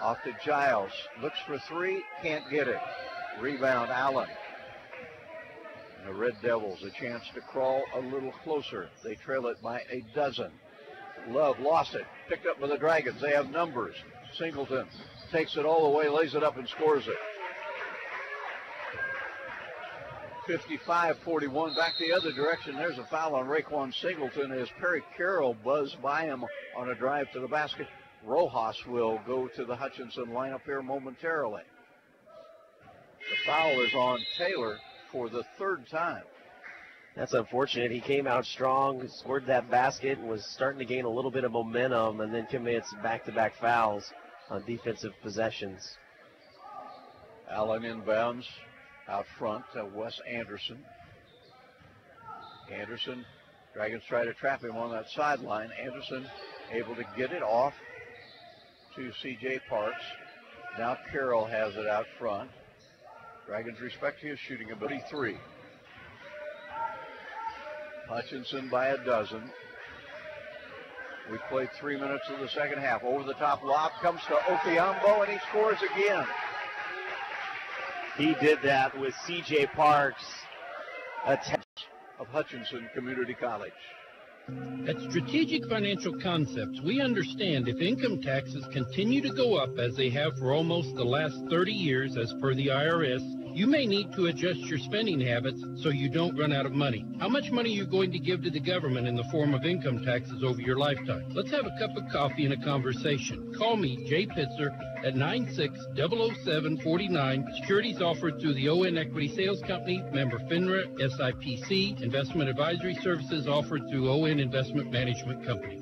Off to Giles. Looks for 3, can't get it. Rebound, Allen. And the Red Devils a chance to crawl a little closer. They trail it by a dozen. Love lost it. Picked up by the Dragons. They have numbers. Singleton takes it all the way, lays it up, and scores it. 55-41. Back the other direction. There's a foul on Raekwon Singleton as Perry Carroll buzzed by him on a drive to the basket. Rojas will go to the Hutchinson lineup here momentarily. The foul is on Taylor for the 3rd time. That's unfortunate. He came out strong, scored that basket, was starting to gain a little bit of momentum, and then commits back-to-back fouls on defensive possessions. Allen inbounds out front to Wes Anderson. Anderson, Dragons try to trap him on that sideline. Anderson able to get it off to C.J. Parks. Now Carroll has it out front. Dragons respect his shooting ability. 3. Hutchinson by a dozen. We played 3 minutes of the second half. Over the top lob comes to Othiambo, and he scores again. He did that with C.J. Parks. Of Hutchinson Community College. At Strategic Financial Concepts, we understand if income taxes continue to go up as they have for almost the last 30 years as per the IRS, you may need to adjust your spending habits so you don't run out of money. How much money are you going to give to the government in the form of income taxes over your lifetime? Let's have a cup of coffee and a conversation. Call me, Jay Pitzer, at 96-007-49. Securities offered through the ON Equity Sales Company, member FINRA, SIPC. Investment advisory services offered through ON Investment Management Company.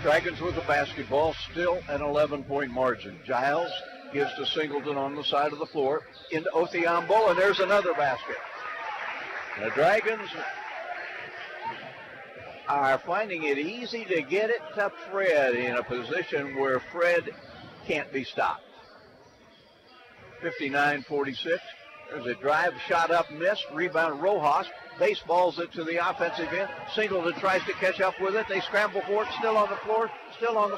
Dragons with the basketball, still an 11-point margin. Giles gives to Singleton on the side of the floor, into Othiambo, and there's another basket. The Dragons are finding it easy to get it to Fred in a position where Fred can't be stopped. 59-46. There's a drive, shot up, missed, rebound Rojas. Baseballs it to the offensive end. Singleton tries to catch up with it. They scramble for it. Still on the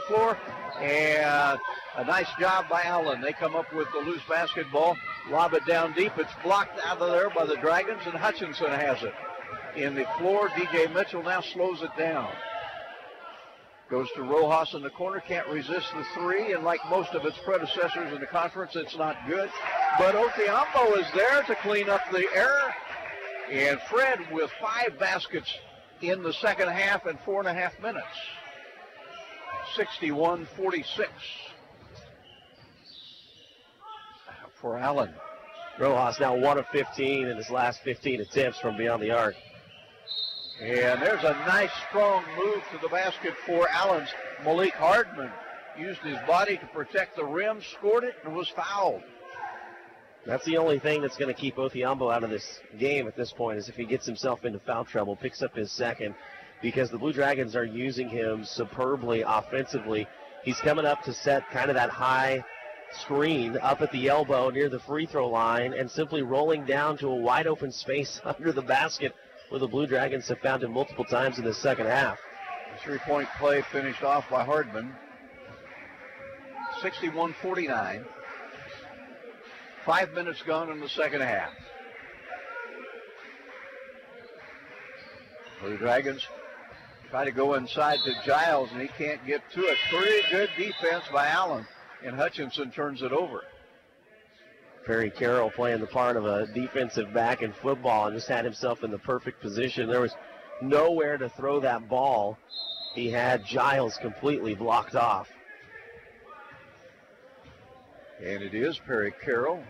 floor. And a nice job by Allen. They come up with the loose basketball. Lob it down deep. It's blocked out of there by the Dragons, and Hutchinson has it. In the floor, DJ Mitchell now slows it down. Goes to Rojas in the corner, can't resist the three, and like most of its predecessors in the conference, it's not good. But Othiambo is there to clean up the error. And Fred with 5 baskets in the second half in 4.5 minutes. 61-46 for Allen. Rojas now 1 of 15 in his last 15 attempts from beyond the arc. And there's a nice strong move to the basket for Allen's. Malik Hardman used his body to protect the rim, scored it, and was fouled. That's the only thing that's going to keep Othiambo out of this game at this point, is if he gets himself into foul trouble, picks up his second, because the Blue Dragons are using him superbly offensively. He's coming up to set kind of that high screen up at the elbow near the free throw line and simply rolling down to a wide open space under the basket, where the Blue Dragons have found him multiple times in the second half. The three-point play finished off by Hardman. 61-49. 5 minutes gone in the second half. Blue Dragons try to go inside to Giles, and he can't get to it. Pretty good defense by Allen, and Hutchinson turns it over. Perry Carroll playing the part of a defensive back in football and just had himself in the perfect position. There was nowhere to throw that ball. He had Giles completely blocked off. And it is Perry Carroll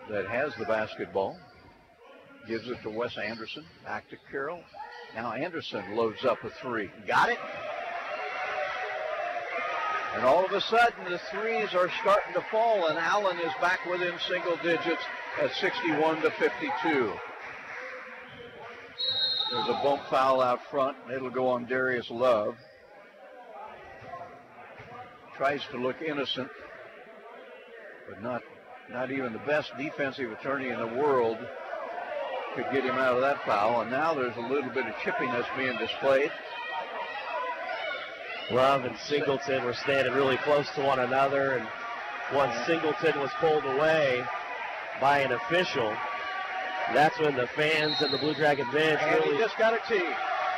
that has the basketball. Gives it to Wes Anderson. Back to Carroll. Now Anderson loads up a three. Got it. And all of a sudden, the threes are starting to fall, and Allen is back within single digits at 61-52. There's a bump foul out front, and it'll go on Darius Love. Tries to look innocent, but not even the best defensive attorney in the world could get him out of that foul. And now there's a little bit of chippiness being displayed. Love and Singleton were standing really close to one another, and once Singleton was pulled away by an official, that's when the fans and the Blue Dragon bench really... he just got a tee.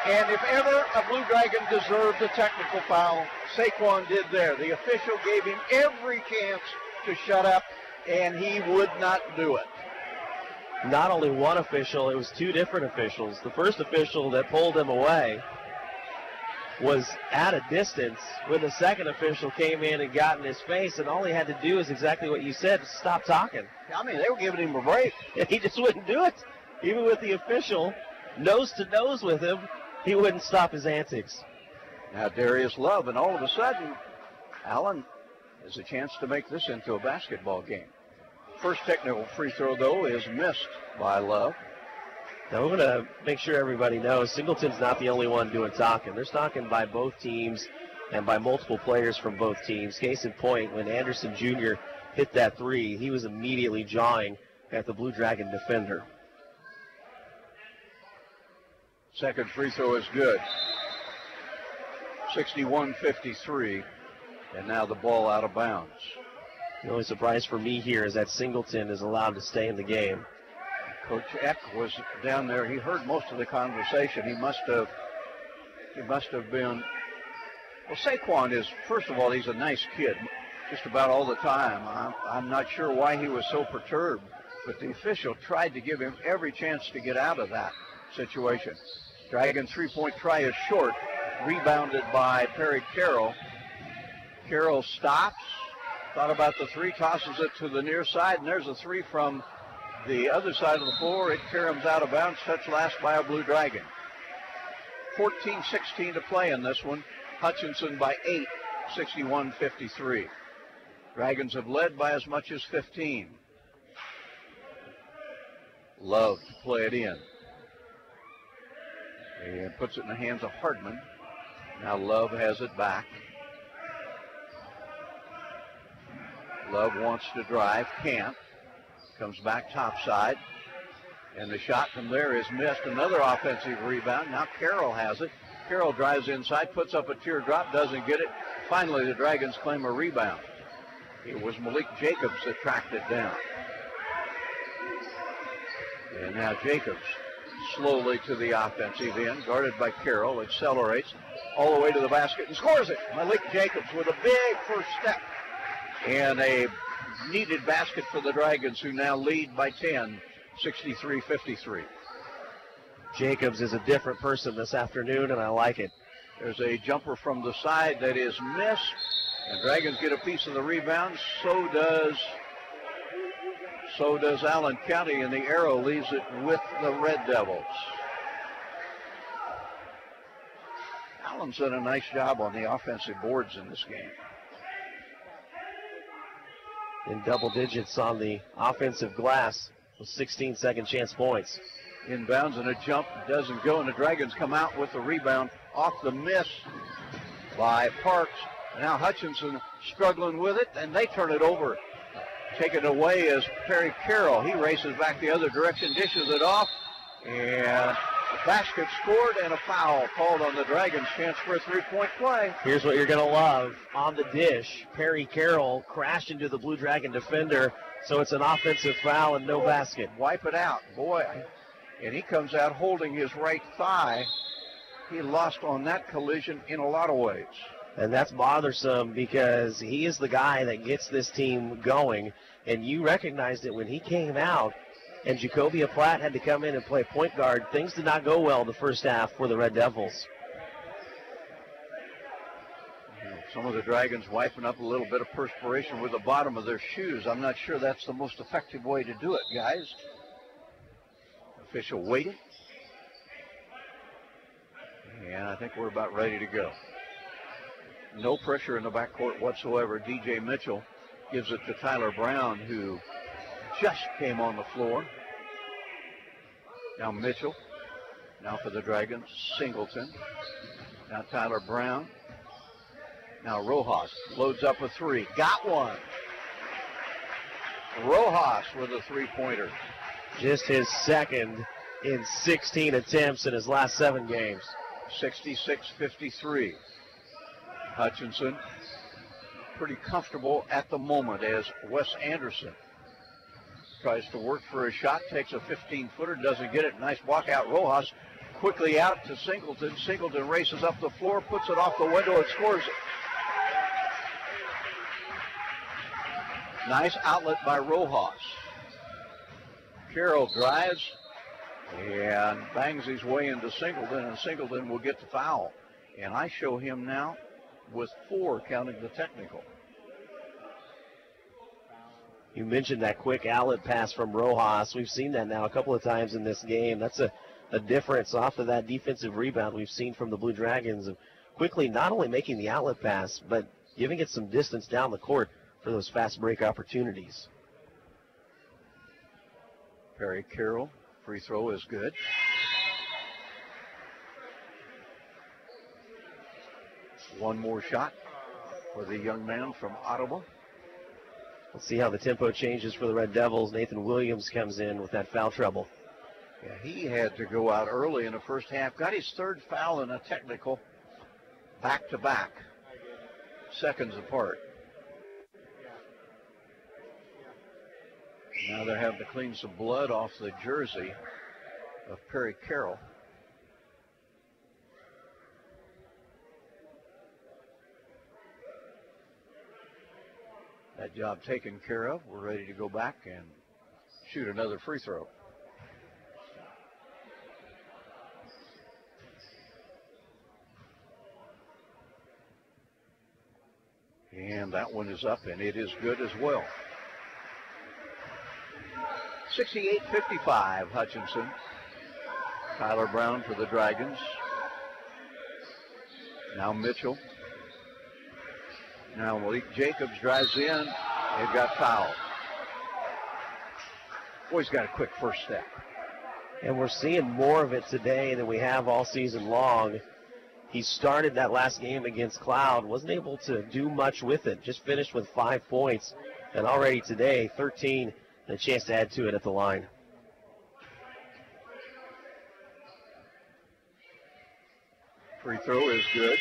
And if ever a Blue Dragon deserved a technical foul, Saquon did there. The official gave him every chance to shut up, and he would not do it. Not only one official, it was 2 different officials. The first official that pulled him away was at a distance when the second official came in and got in his face, and all he had to do is exactly what you said, stop talking. I mean, they were giving him a break. And he just wouldn't do it. Even with the official nose to nose with him, he wouldn't stop his antics. Now Darius Love, and all of a sudden, Allen has a chance to make this into a basketball game. First technical free throw, though, is missed by Love. Now, we're going to make sure everybody knows Singleton's not the only one doing talking. There's talking by both teams and by multiple players from both teams. Case in point, when Anderson Jr. hit that three, he was immediately jawing at the Blue Dragon defender. Second free throw is good. 61-53, and now the ball out of bounds. The only surprise for me here is that Singleton is allowed to stay in the game. Coach Eck was down there. He heard most of the conversation. He must have been. Well, Saquon is, first of all, he's a nice kid, just about all the time. I'm not sure why he was so perturbed, but the official tried to give him every chance to get out of that situation. Dragon three-point try is short, rebounded by Perry Carroll. Carroll stops, thought about the three, tosses it to the near side, and there's a three from the other side of the floor. It caroms out of bounds, touched last by a Blue Dragon. 14-16 to play in this one. Hutchinson by 8, 61-53. Dragons have led by as much as 15. Love to play it in. And puts it in the hands of Hardman. Now Love has it back. Love wants to drive, can't. Comes back topside, and the shot from there is missed. Another offensive rebound. Now Carroll has it. Carroll drives inside, puts up a teardrop, doesn't get it. Finally, the Dragons claim a rebound. It was Malik Jacobs that tracked it down. And now Jacobs slowly to the offensive end, guarded by Carroll, accelerates all the way to the basket and scores it. Malik Jacobs with a big first step and a needed basket for the Dragons, who now lead by 10, 63-53. Jacobs is a different person this afternoon, and I like it. There's a jumper from the side that is missed, and Dragons get a piece of the rebound. So does Allen County, and the arrow leaves it with the Red Devils. Allen's done a nice job on the offensive boards in this game. In double digits on the offensive glass with 16 second chance points. Inbounds and a jump doesn't go, and the Dragons come out with the rebound off the miss by Parks. Now Hutchinson struggling with it, and they turn it over. Taken away as Perry Carroll. He races back the other direction, dishes it off, and a basket scored and a foul called on the Dragons. Chance for a three-point play. Here's what you're going to love. On the dish, Perry Carroll crashed into the Blue Dragon defender, so it's an offensive foul and no basket. Wipe it out, boy. And he comes out holding his right thigh. He lost on that collision in a lot of ways. And that's bothersome because he is the guy that gets this team going. And you recognized it when he came out and Jacobia Platt had to come in and play point guard. Things did not go well the first half for the Red Devils. Some of the Dragons wiping up a little bit of perspiration with the bottom of their shoes. I'm not sure that's the most effective way to do it, guys. Official waiting. And I think we're about ready to go. No pressure in the backcourt whatsoever. DJ Mitchell gives it to Tyler Brown, who just came on the floor. Now Mitchell. Now for the Dragons, Singleton. Now Tyler Brown. Now Rojas loads up a three. Got one. Rojas with a three-pointer. Just his second in 16 attempts in his last 7 games. 66-53. Hutchinson pretty comfortable at the moment as Wes Anderson tries to work for a shot, takes a 15-footer, doesn't get it. Nice walk out. Rojas quickly out to Singleton. Singleton races up the floor, puts it off the window, and scores it. Nice outlet by Rojas. Carroll drives and bangs his way into Singleton, and Singleton will get the foul. And I show him now with 4, counting the technical. You mentioned that quick outlet pass from Rojas. We've seen that now a couple of times in this game. That's a difference off of that defensive rebound we've seen from the Blue Dragons of quickly not only making the outlet pass, but giving it some distance down the court for those fast break opportunities. Perry Carroll, free throw is good. One more shot for the young man from Ottawa. Let's see how the tempo changes for the Red Devils. Nathan Williams comes in with that foul trouble. Yeah, he had to go out early in the first half. Got his 3rd foul in a technical, back-to-back, seconds apart. Now they're having to clean some blood off the jersey of Perry Carroll. That job taken care of. We're ready to go back and shoot another free throw. And that one is up, and it is good as well. 68-55, Hutchinson. Tyler Brown for the Dragons. Now Mitchell. Now Malik Jacobs drives in. They've got fouled. Boy's got a quick first step. And we're seeing more of it today than we have all season long. He started that last game against Cloud, wasn't able to do much with it, just finished with 5 points. And already today, 13, and a chance to add to it at the line. Free throw is good.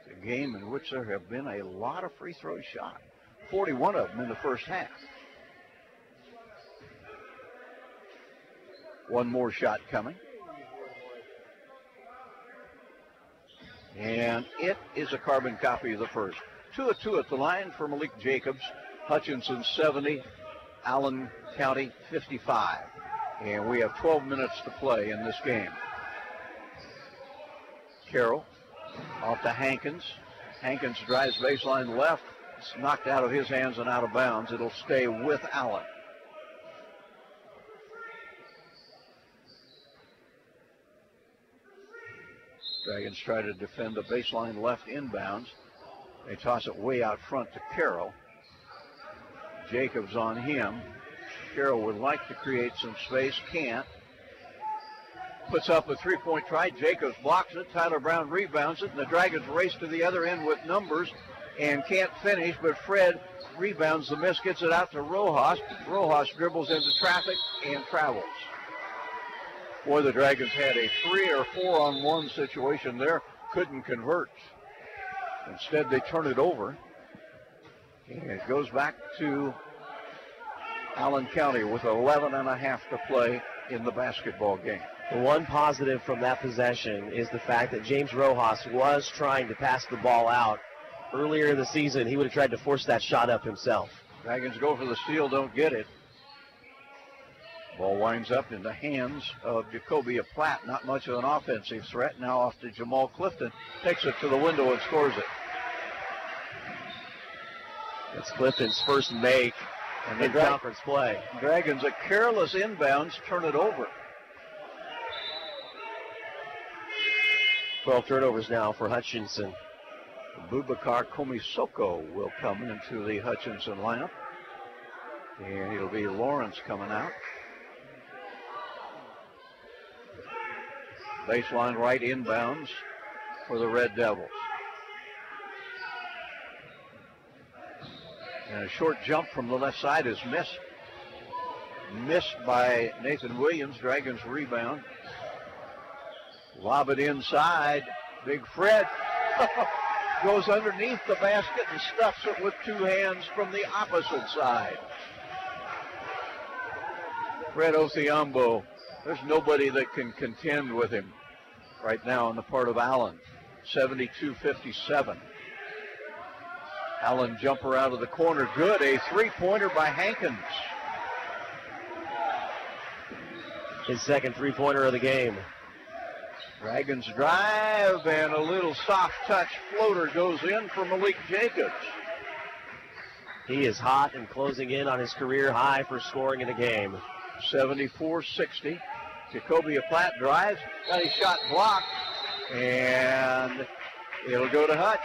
It's a game in which there have been a lot of free throw shots. 41 of them in the first half. One more shot coming. And it is a carbon copy of the first. 2-2 at the line for Malik Jacobs. Hutchinson 70, Allen County 55. And we have 12 minutes to play in this game. Carroll off to Hankins. Hankins drives baseline left. It's knocked out of his hands and out of bounds. It'll stay with Allen. Dragons try to defend the baseline left inbounds. They toss it way out front to Carroll. Jacobs on him. Carroll would like to create some space, can't. Puts up a three-point try. Jacobs blocks it. Tyler Brown rebounds it, and the Dragons race to the other end with numbers and can't finish, but Fred rebounds the miss, gets it out to Rojas. Rojas dribbles into traffic and travels. Boy, the Dragons had a 3 or 4-on-1 situation there. Couldn't convert. Instead, they turn it over. And it goes back to Allen County with 11.5 to play in the basketball game. The one positive from that possession is the fact that James Rojas was trying to pass the ball out. Earlier in the season, he would have tried to force that shot up himself. Dragons go for the steal, don't get it. Ball winds up in the hands of Jacoby Platt. Not much of an offensive threat. Now off to Jamal Clifton. Takes it to the window and scores it. That's Clifton's first make in conference play. Dragons, a careless inbounds, turn it over. 12 turnovers now for Hutchinson. Boubacar Komisoko will come into the Hutchinson lineup. And it'll be Lawrence coming out. Baseline right inbounds for the Red Devils. And a short jump from the left side is missed. Missed by Nathan Williams. Dragons rebound. Lob it inside. Big Fred goes underneath the basket and stuffs it with two hands from the opposite side. Fred Othiambo, there's nobody that can contend with him right now on the part of Allen. 72-57. Allen jumper out of the corner. Good. A three-pointer by Hankins. His second three-pointer of the game. Dragons drive, and a little soft touch floater goes in for Malik Jacobs. He is hot and closing in on his career high for scoring in a game. 74-60. Jacoby Platt drives, got his shot blocked, and it'll go to Hutch.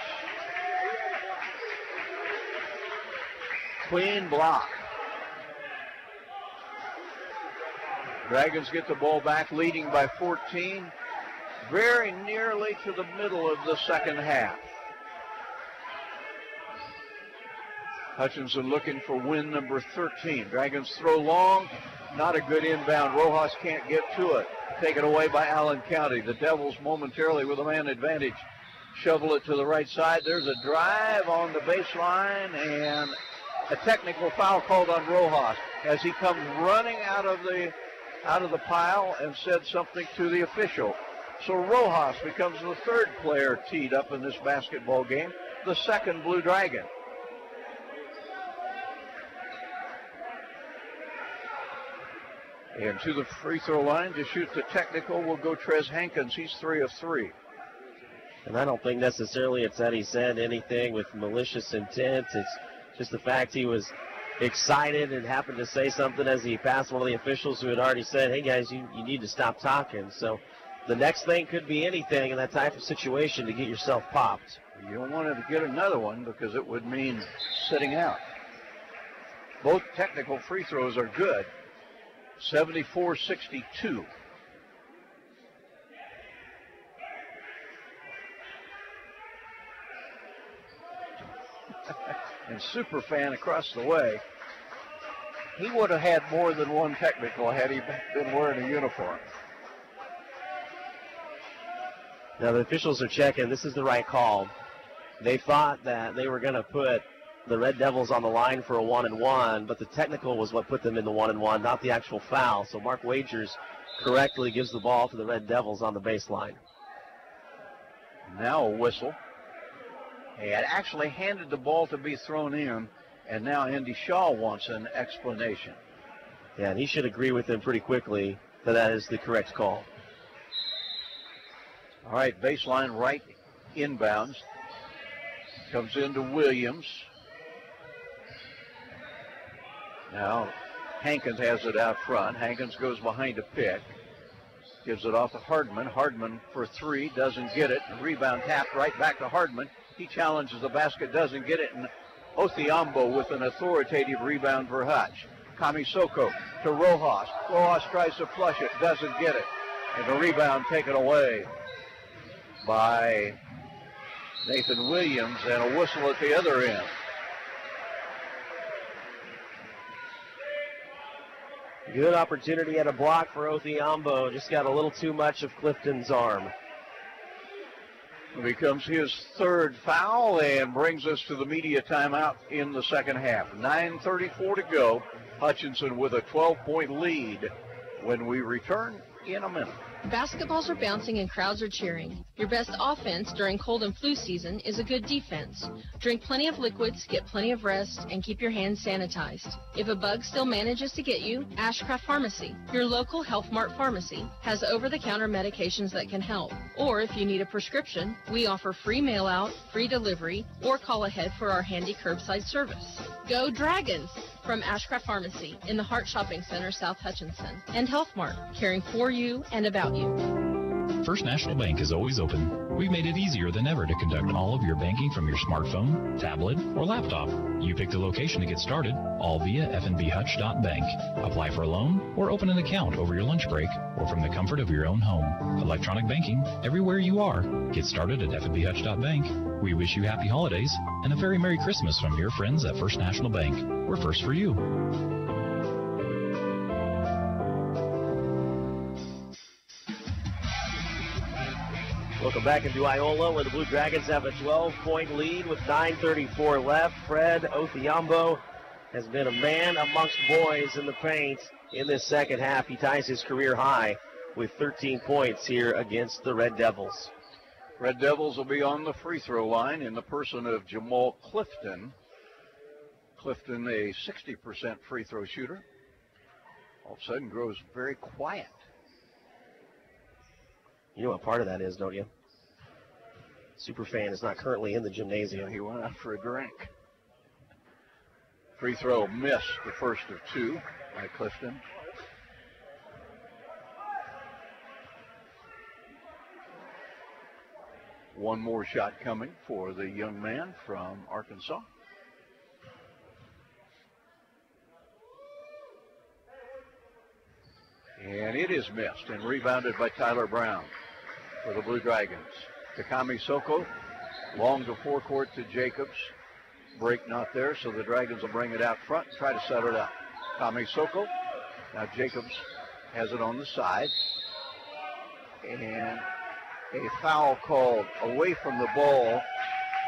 Clean block. Dragons get the ball back, leading by 14. Very nearly to the middle of the second half. Hutchinson looking for win number 13. Dragons throw long, not a good inbound. Rojas can't get to it. Taken away by Allen County. The Devils momentarily with a man advantage. Shovel it to the right side. There's a drive on the baseline and a technical foul called on Rojas as he comes running out of the pile and said something to the official. So Rojas becomes the third player teed up in this basketball game, the second Blue Dragon. And to the free throw line to shoot the technical will go Trez Hankins. He's 3 of 3. And I don't think necessarily it's that he said anything with malicious intent. It's just the fact he was excited and happened to say something as he passed one of the officials who had already said, hey guys, you need to stop talking. So the next thing could be anything in that type of situation to get yourself popped. You don't want to get another one because it would mean sitting out. Both technical free throws are good. 74-62. And Superfan across the way, he would have had more than one technical had he been wearing a uniform. Now the officials are checking. This is the right call. They thought that they were going to put the Red Devils on the line for a 1-and-1, but the technical was what put them in the 1-and-1, not the actual foul. So Mark Wagers correctly gives the ball to the Red Devils on the baseline. Now a whistle. He had actually handed the ball to be thrown in, and now Andy Shaw wants an explanation. Yeah, and he should agree with him pretty quickly that that is the correct call. All right, baseline right inbounds. Comes into Williams. Now Hankins has it out front. Hankins goes behind a pick. Gives it off to Hardman. Hardman for three, doesn't get it. Rebound tapped right back to Hardman. He challenges the basket, doesn't get it. And Othiambo with an authoritative rebound for Hutch. Kamisoko to Rojas. Rojas tries to flush it, doesn't get it. And the rebound taken away by Nathan Williams, and a whistle at the other end. Good opportunity at a block for Othiambo. Just got a little too much of Clifton's arm. It becomes his third foul and brings us to the media timeout in the second half. 9:34 to go. Hutchinson with a 12-point lead when we return in a minute. Basketballs are bouncing and crowds are cheering. Your best offense during cold and flu season is a good defense. Drink plenty of liquids, get plenty of rest, and keep your hands sanitized. If a bug still manages to get you, Ashcraft Pharmacy, your local Health Mart pharmacy, has over-the-counter medications that can help. Or if you need a prescription, we offer free mail-out, free delivery, or call ahead for our handy curbside service. Go Dragons! From Ashcraft Pharmacy in the Hart Shopping Center, South Hutchinson, and Health Mart, caring for you and about you. First National Bank is always open. We've made it easier than ever to conduct all of your banking from your smartphone, tablet, or laptop. You pick the location to get started, all via fnbhutch.bank. Apply for a loan or open an account over your lunch break or from the comfort of your own home. Electronic banking everywhere you are. Get started at fnbhutch.bank. We wish you happy holidays and a very Merry Christmas from your friends at First National Bank. We're first for you. Welcome back into Iola, where the Blue Dragons have a 12-point lead with 9:34 left. Fred Othiambo has been a man amongst boys in the paint in this second half. He ties his career high with 13 points here against the Red Devils. Red Devils will be on the free throw line in the person of Jamal Clifton. Clifton, a 60% free throw shooter, all of a sudden grows very quiet. You know what part of that is, don't you? Superfan is not currently in the gymnasium. He went out for a drink. Free throw missed, the first of two by Clifton. One more shot coming for the young man from Arkansas. And it is missed and rebounded by Tyler Brown for the Blue Dragons. Takami Soko, long to forecourt to Jacobs. Break not there, so the Dragons will bring it out front and try to set it up. Kami Soko, now Jacobs has it on the side. And a foul called away from the ball.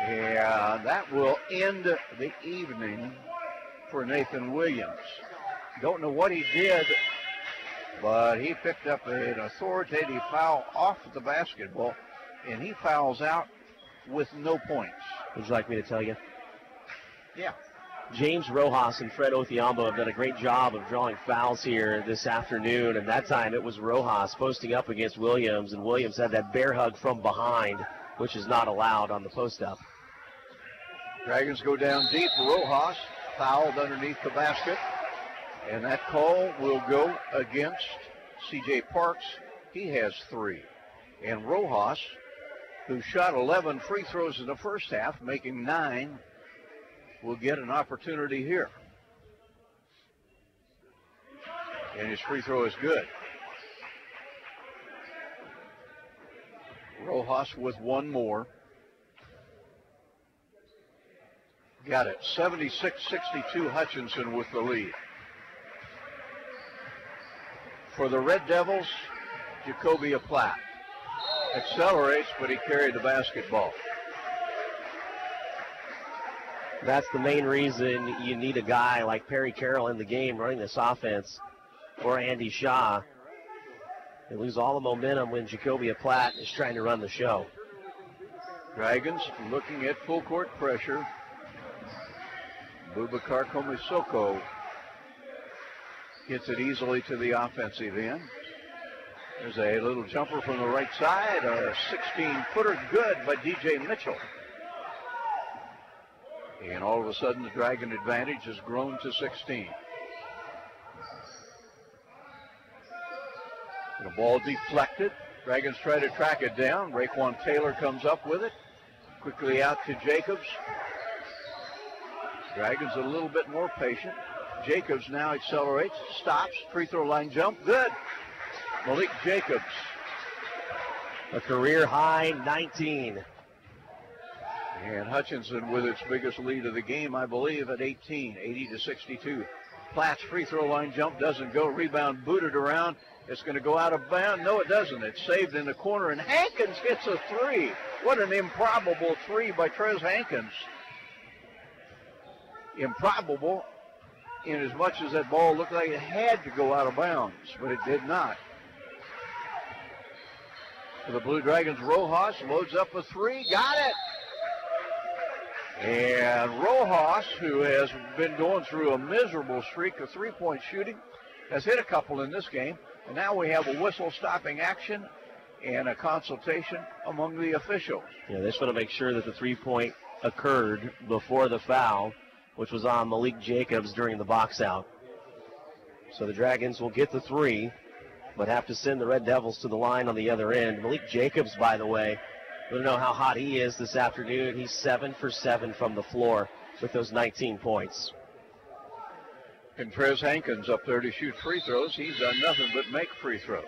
And that will end the evening for Nathan Williams. Don't know what he did, but he picked up an authoritative foul off the basketball, and he fouls out with no points. Would you like me to tell you? Yeah. James Rojas and Fred Othiambo have done a great job of drawing fouls here this afternoon, and that time it was Rojas posting up against Williams, and Williams had that bear hug from behind, which is not allowed on the post-up. Dragons go down deep. Rojas fouled underneath the basket, and that call will go against C.J. Parks. He has 3. And Rojas, who shot 11 free throws in the first half, making 9, will get an opportunity here. And his free throw is good. Rojas with one more. Got it. 76-62 Hutchinson with the lead. For the Red Devils, Jacobia Platt. Accelerates, but he carried the basketball. That's the main reason you need a guy like Perry Carroll in the game running this offense, or Andy Shaw. They lose all the momentum when Jacobia Platt is trying to run the show. Dragons looking at full court pressure. Boubacar Komisoko gets it easily to the offensive end. There's a little jumper from the right side, a 16-footer, good by DJ Mitchell. And all of a sudden, the Dragon advantage has grown to 16. The ball deflected. Dragons try to track it down. Raekwon Taylor comes up with it. Quickly out to Jacobs. Dragons a little bit more patient. Jacobs now accelerates, stops, free throw line jump, good. Malik Jacobs. A career high 19. And Hutchinson with its biggest lead of the game, I believe, at 18, 80-62. Platt's free throw line jump doesn't go. Rebound booted around. It's going to go out of bounds. No, it doesn't. It's saved in the corner, and Hankins gets a three. What an improbable three by Trez Hankins. Improbable in as much as that ball looked like it had to go out of bounds, but it did not. For the Blue Dragons, Rojas loads up a three. Got it. And Rojas, who has been going through a miserable streak of three-point shooting, has hit a couple in this game. And now we have a whistle stopping action and a consultation among the officials. Yeah, they just want to make sure that the three-point occurred before the foul, which was on Malik Jacobs during the box out. So the Dragons will get the three, but have to send the Red Devils to the line on the other end. Malik Jacobs, by the way, we don't know how hot he is this afternoon. He's 7 for 7 from the floor with those 19 points. And Trez Hankins up there to shoot free throws. He's done nothing but make free throws.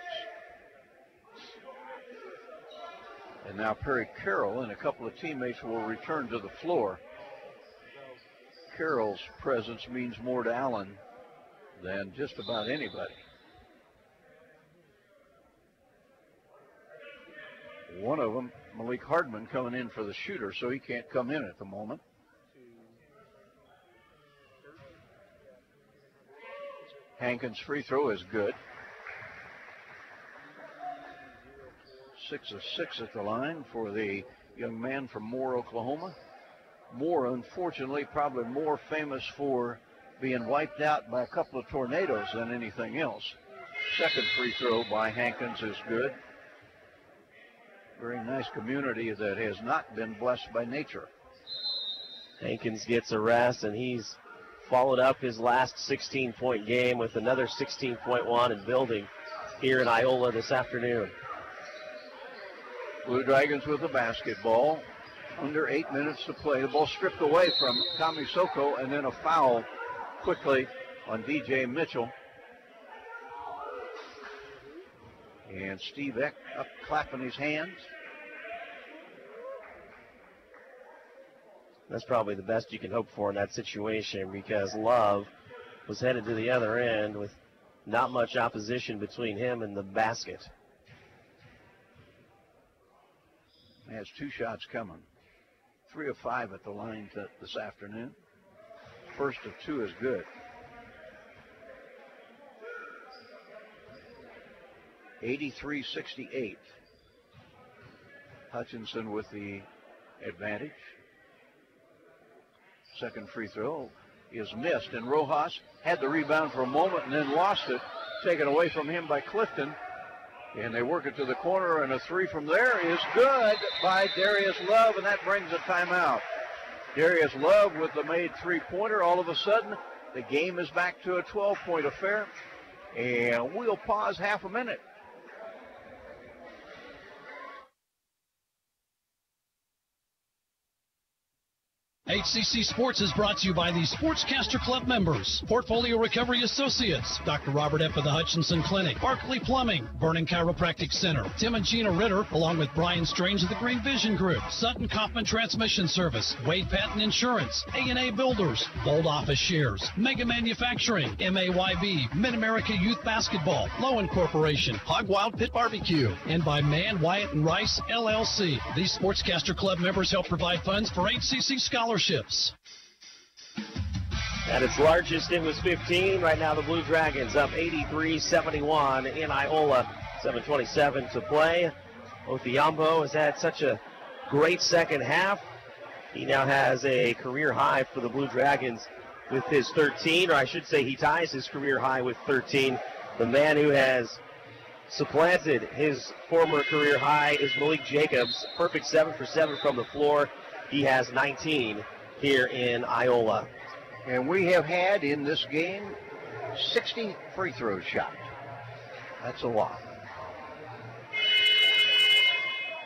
And now Perry Carroll and a couple of teammates will return to the floor. Carroll's presence means more to Allen than just about anybody. One of them, Malik Hardman, coming in for the shooter, so he can't come in at the moment. Hankins' free throw is good. 6 of 6 at the line for the young man from Moore, Oklahoma. Moore, unfortunately, probably more famous for being wiped out by a couple of tornadoes than anything else. Second free throw by Hankins is good. Very nice community that has not been blessed by nature. Hankins gets a rest, and he's followed up his last 16-point game with another 16.1 and building here in Iola this afternoon. Blue Dragons with the basketball. Under 8 minutes to play. The ball stripped away from Komisoko, and then a foul quickly on DJ Mitchell. And Steve Eck up clapping his hands. That's probably the best you can hope for in that situation, because Love was headed to the other end with not much opposition between him and the basket. He has 2 shots coming. 3 of 5 at the line this afternoon. First of 2 is good. (83-68). Hutchinson with the advantage. Second free throw is missed, and Rojas had the rebound for a moment and then lost it, taken away from him by Clifton. And they work it to the corner, and a 3 from there is good by Darius Love, and that brings a timeout. Darius Love with the made three-pointer. All of a sudden, the game is back to a 12-point affair, and we'll pause half a minute. HCC Sports is brought to you by the Sportscaster Club members, Portfolio Recovery Associates, Dr. Robert F. of the Hutchinson Clinic, Barkley Plumbing, Vernon Chiropractic Center, Tim and Gina Ritter, along with Brian Strange of the Green Vision Group, Sutton Kaufman Transmission Service, Wade Patton Insurance, A&A Builders, Bold Office Shares, Mega Manufacturing, MAYB, Mid-America Youth Basketball, Lowen Corporation, Hog Wild Pit Barbecue, and by Mann, Wyatt, and Rice, LLC. These Sportscaster Club members help provide funds for HCC scholarships. At its largest, it was 15. Right now, the Blue Dragons up 83-71 in Iola. 7:27 to play. Othiambo has had such a great second half. He now has a career high for the Blue Dragons with his 13, or I should say he ties his career high with 13. The man who has supplanted his former career high is Malik Jacobs. Perfect 7 for 7 from the floor. He has 19 here in Iola. And we have had in this game 60 free throws shot. That's a lot.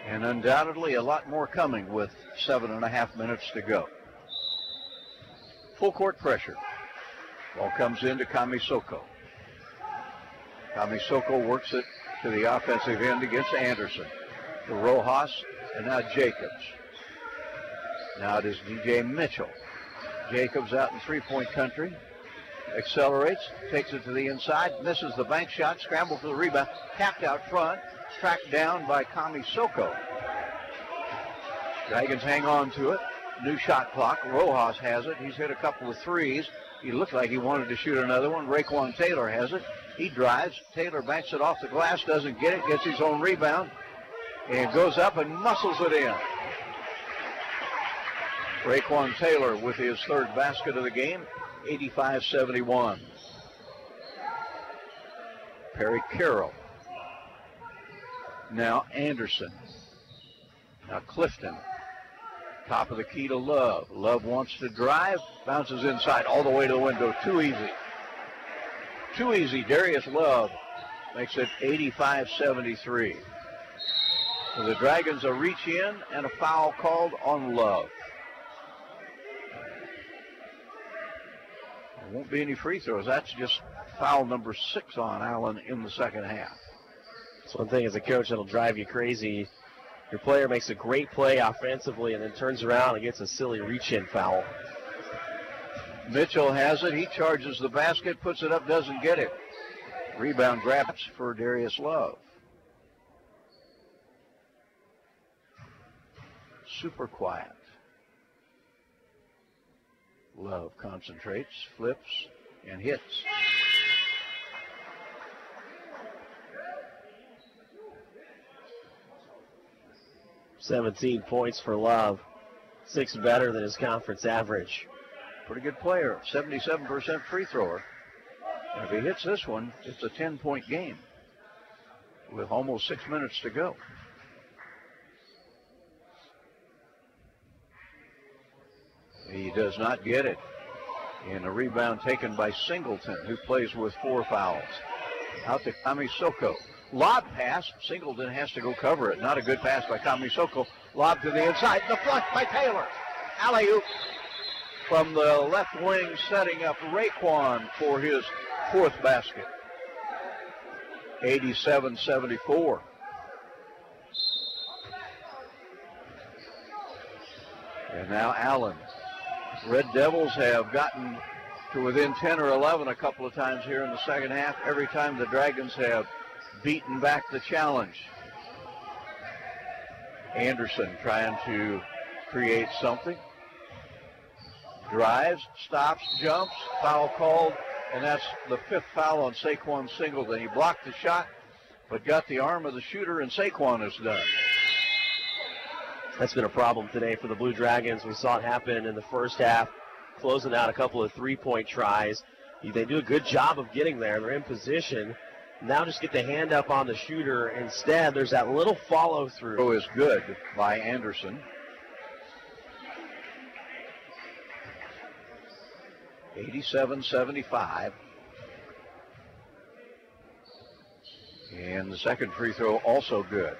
And undoubtedly a lot more coming with 7.5 minutes to go. Full court pressure. Ball comes into Kamisoko. Kamisoko works it to the offensive end against Anderson. To Rojas, and now Jacobs. Now it is DJ Mitchell. Jacobs out in three-point country. Accelerates, takes it to the inside, misses the bank shot, scrambles for the rebound, tapped out front, tracked down by Kamisoko. Dragons hang on to it. New shot clock. Rojas has it. He's hit a couple of threes. He looked like he wanted to shoot another one. Raekwon Taylor has it. He drives. Taylor banks it off the glass, doesn't get it, gets his own rebound, and goes up and muscles it in. Raekwon Taylor with his third basket of the game, 85-71. Perry Carroll. Now Anderson. Now Clifton. Top of the key to Love. Love wants to drive, bounces inside all the way to the window. Too easy. Too easy. Darius Love makes it 85-73. So the Dragons a reach in and a foul called on Love. There won't be any free throws. That's just foul number 6 on Allen in the second half. That's one thing as a coach that'll drive you crazy. Your player makes a great play offensively and then turns around and gets a silly reach-in foul. Mitchell has it. He charges the basket, puts it up, doesn't get it. Rebound grabs for Darius Love. Super quiet. Love concentrates, flips, and hits. $17 points for Love. 6 better than his conference average. Pretty good player. 77% free thrower. And if he hits this one, it's a 10-point game with almost 6 minutes to go. He does not get it. And a rebound taken by Singleton, who plays with 4 fouls. Out to Kamisoko. Lob pass. Singleton has to go cover it. Not a good pass by Kamisoko. Lob to the inside. The flush by Taylor. Alley-oop from the left wing, setting up Raekwon for his 4th basket. 87-74. And now Allen. Red Devils have gotten to within 10 or 11 a couple of times here in the second half. Every time the Dragons have beaten back the challenge. Anderson trying to create something. Drives, stops, jumps, foul called, and that's the 5th foul on Saquon Singleton. He blocked the shot, but got the arm of the shooter, and Saquon is done. That's been a problem today for the Blue Dragons. We saw it happen in the first half, closing out a couple of 3-point tries. They do a good job of getting there. They're in position. Now just get the hand up on the shooter. Instead, there's that little follow-through. Throw is good by Anderson. 87-75. And the second free throw also good.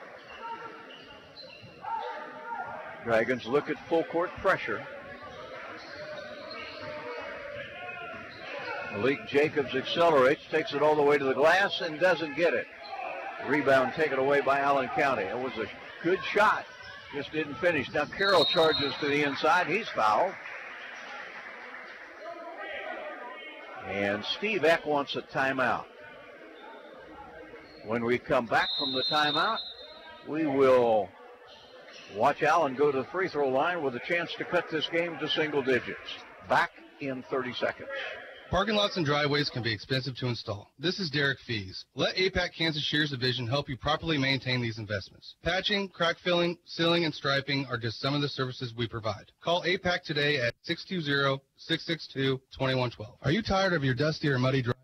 Dragons look at full court pressure. Malik Jacobs accelerates, takes it all the way to the glass, and doesn't get it. Rebound taken away by Allen County. It was a good shot, just didn't finish. Now Carroll charges to the inside. He's fouled. And Steve Eck wants a timeout. When we come back from the timeout, we will watch Allen go to the free throw line with a chance to cut this game to single digits. Back in 30 seconds. Parking lots and driveways can be expensive to install. This is Derek Fees. Let APAC Kansas Shears Division help you properly maintain these investments. Patching, crack filling, sealing, and striping are just some of the services we provide. Call APAC today at 620-662-2112. Are you tired of your dusty or muddy driveway?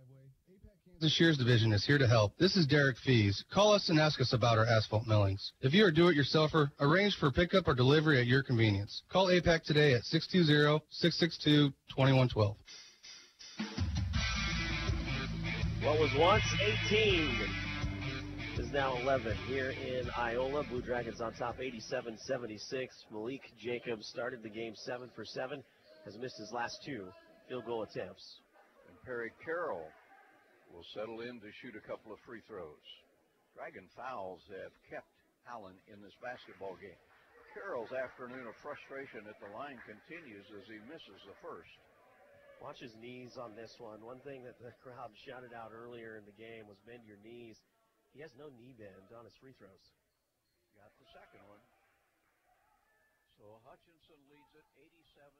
The Shears Division is here to help. This is Derek Fees. Call us and ask us about our asphalt millings. If you are a do-it-yourselfer, arrange for pickup or delivery at your convenience. Call APAC today at 620-662-2112. What was once 18 is now 11 here in Iola. Blue Dragons on top 87-76. Malik Jacobs started the game 7 for 7, has missed his last 2 field goal attempts. And Perry Carroll will settle in to shoot a couple of free throws. Dragon fouls have kept Allen in this basketball game. Carroll's afternoon of frustration at the line continues as he misses the first. Watch his knees on this one. One thing that the crowd shouted out earlier in the game was bend your knees. He has no knee bend on his free throws. Got the second one. So Hutchinson leads it 87-76.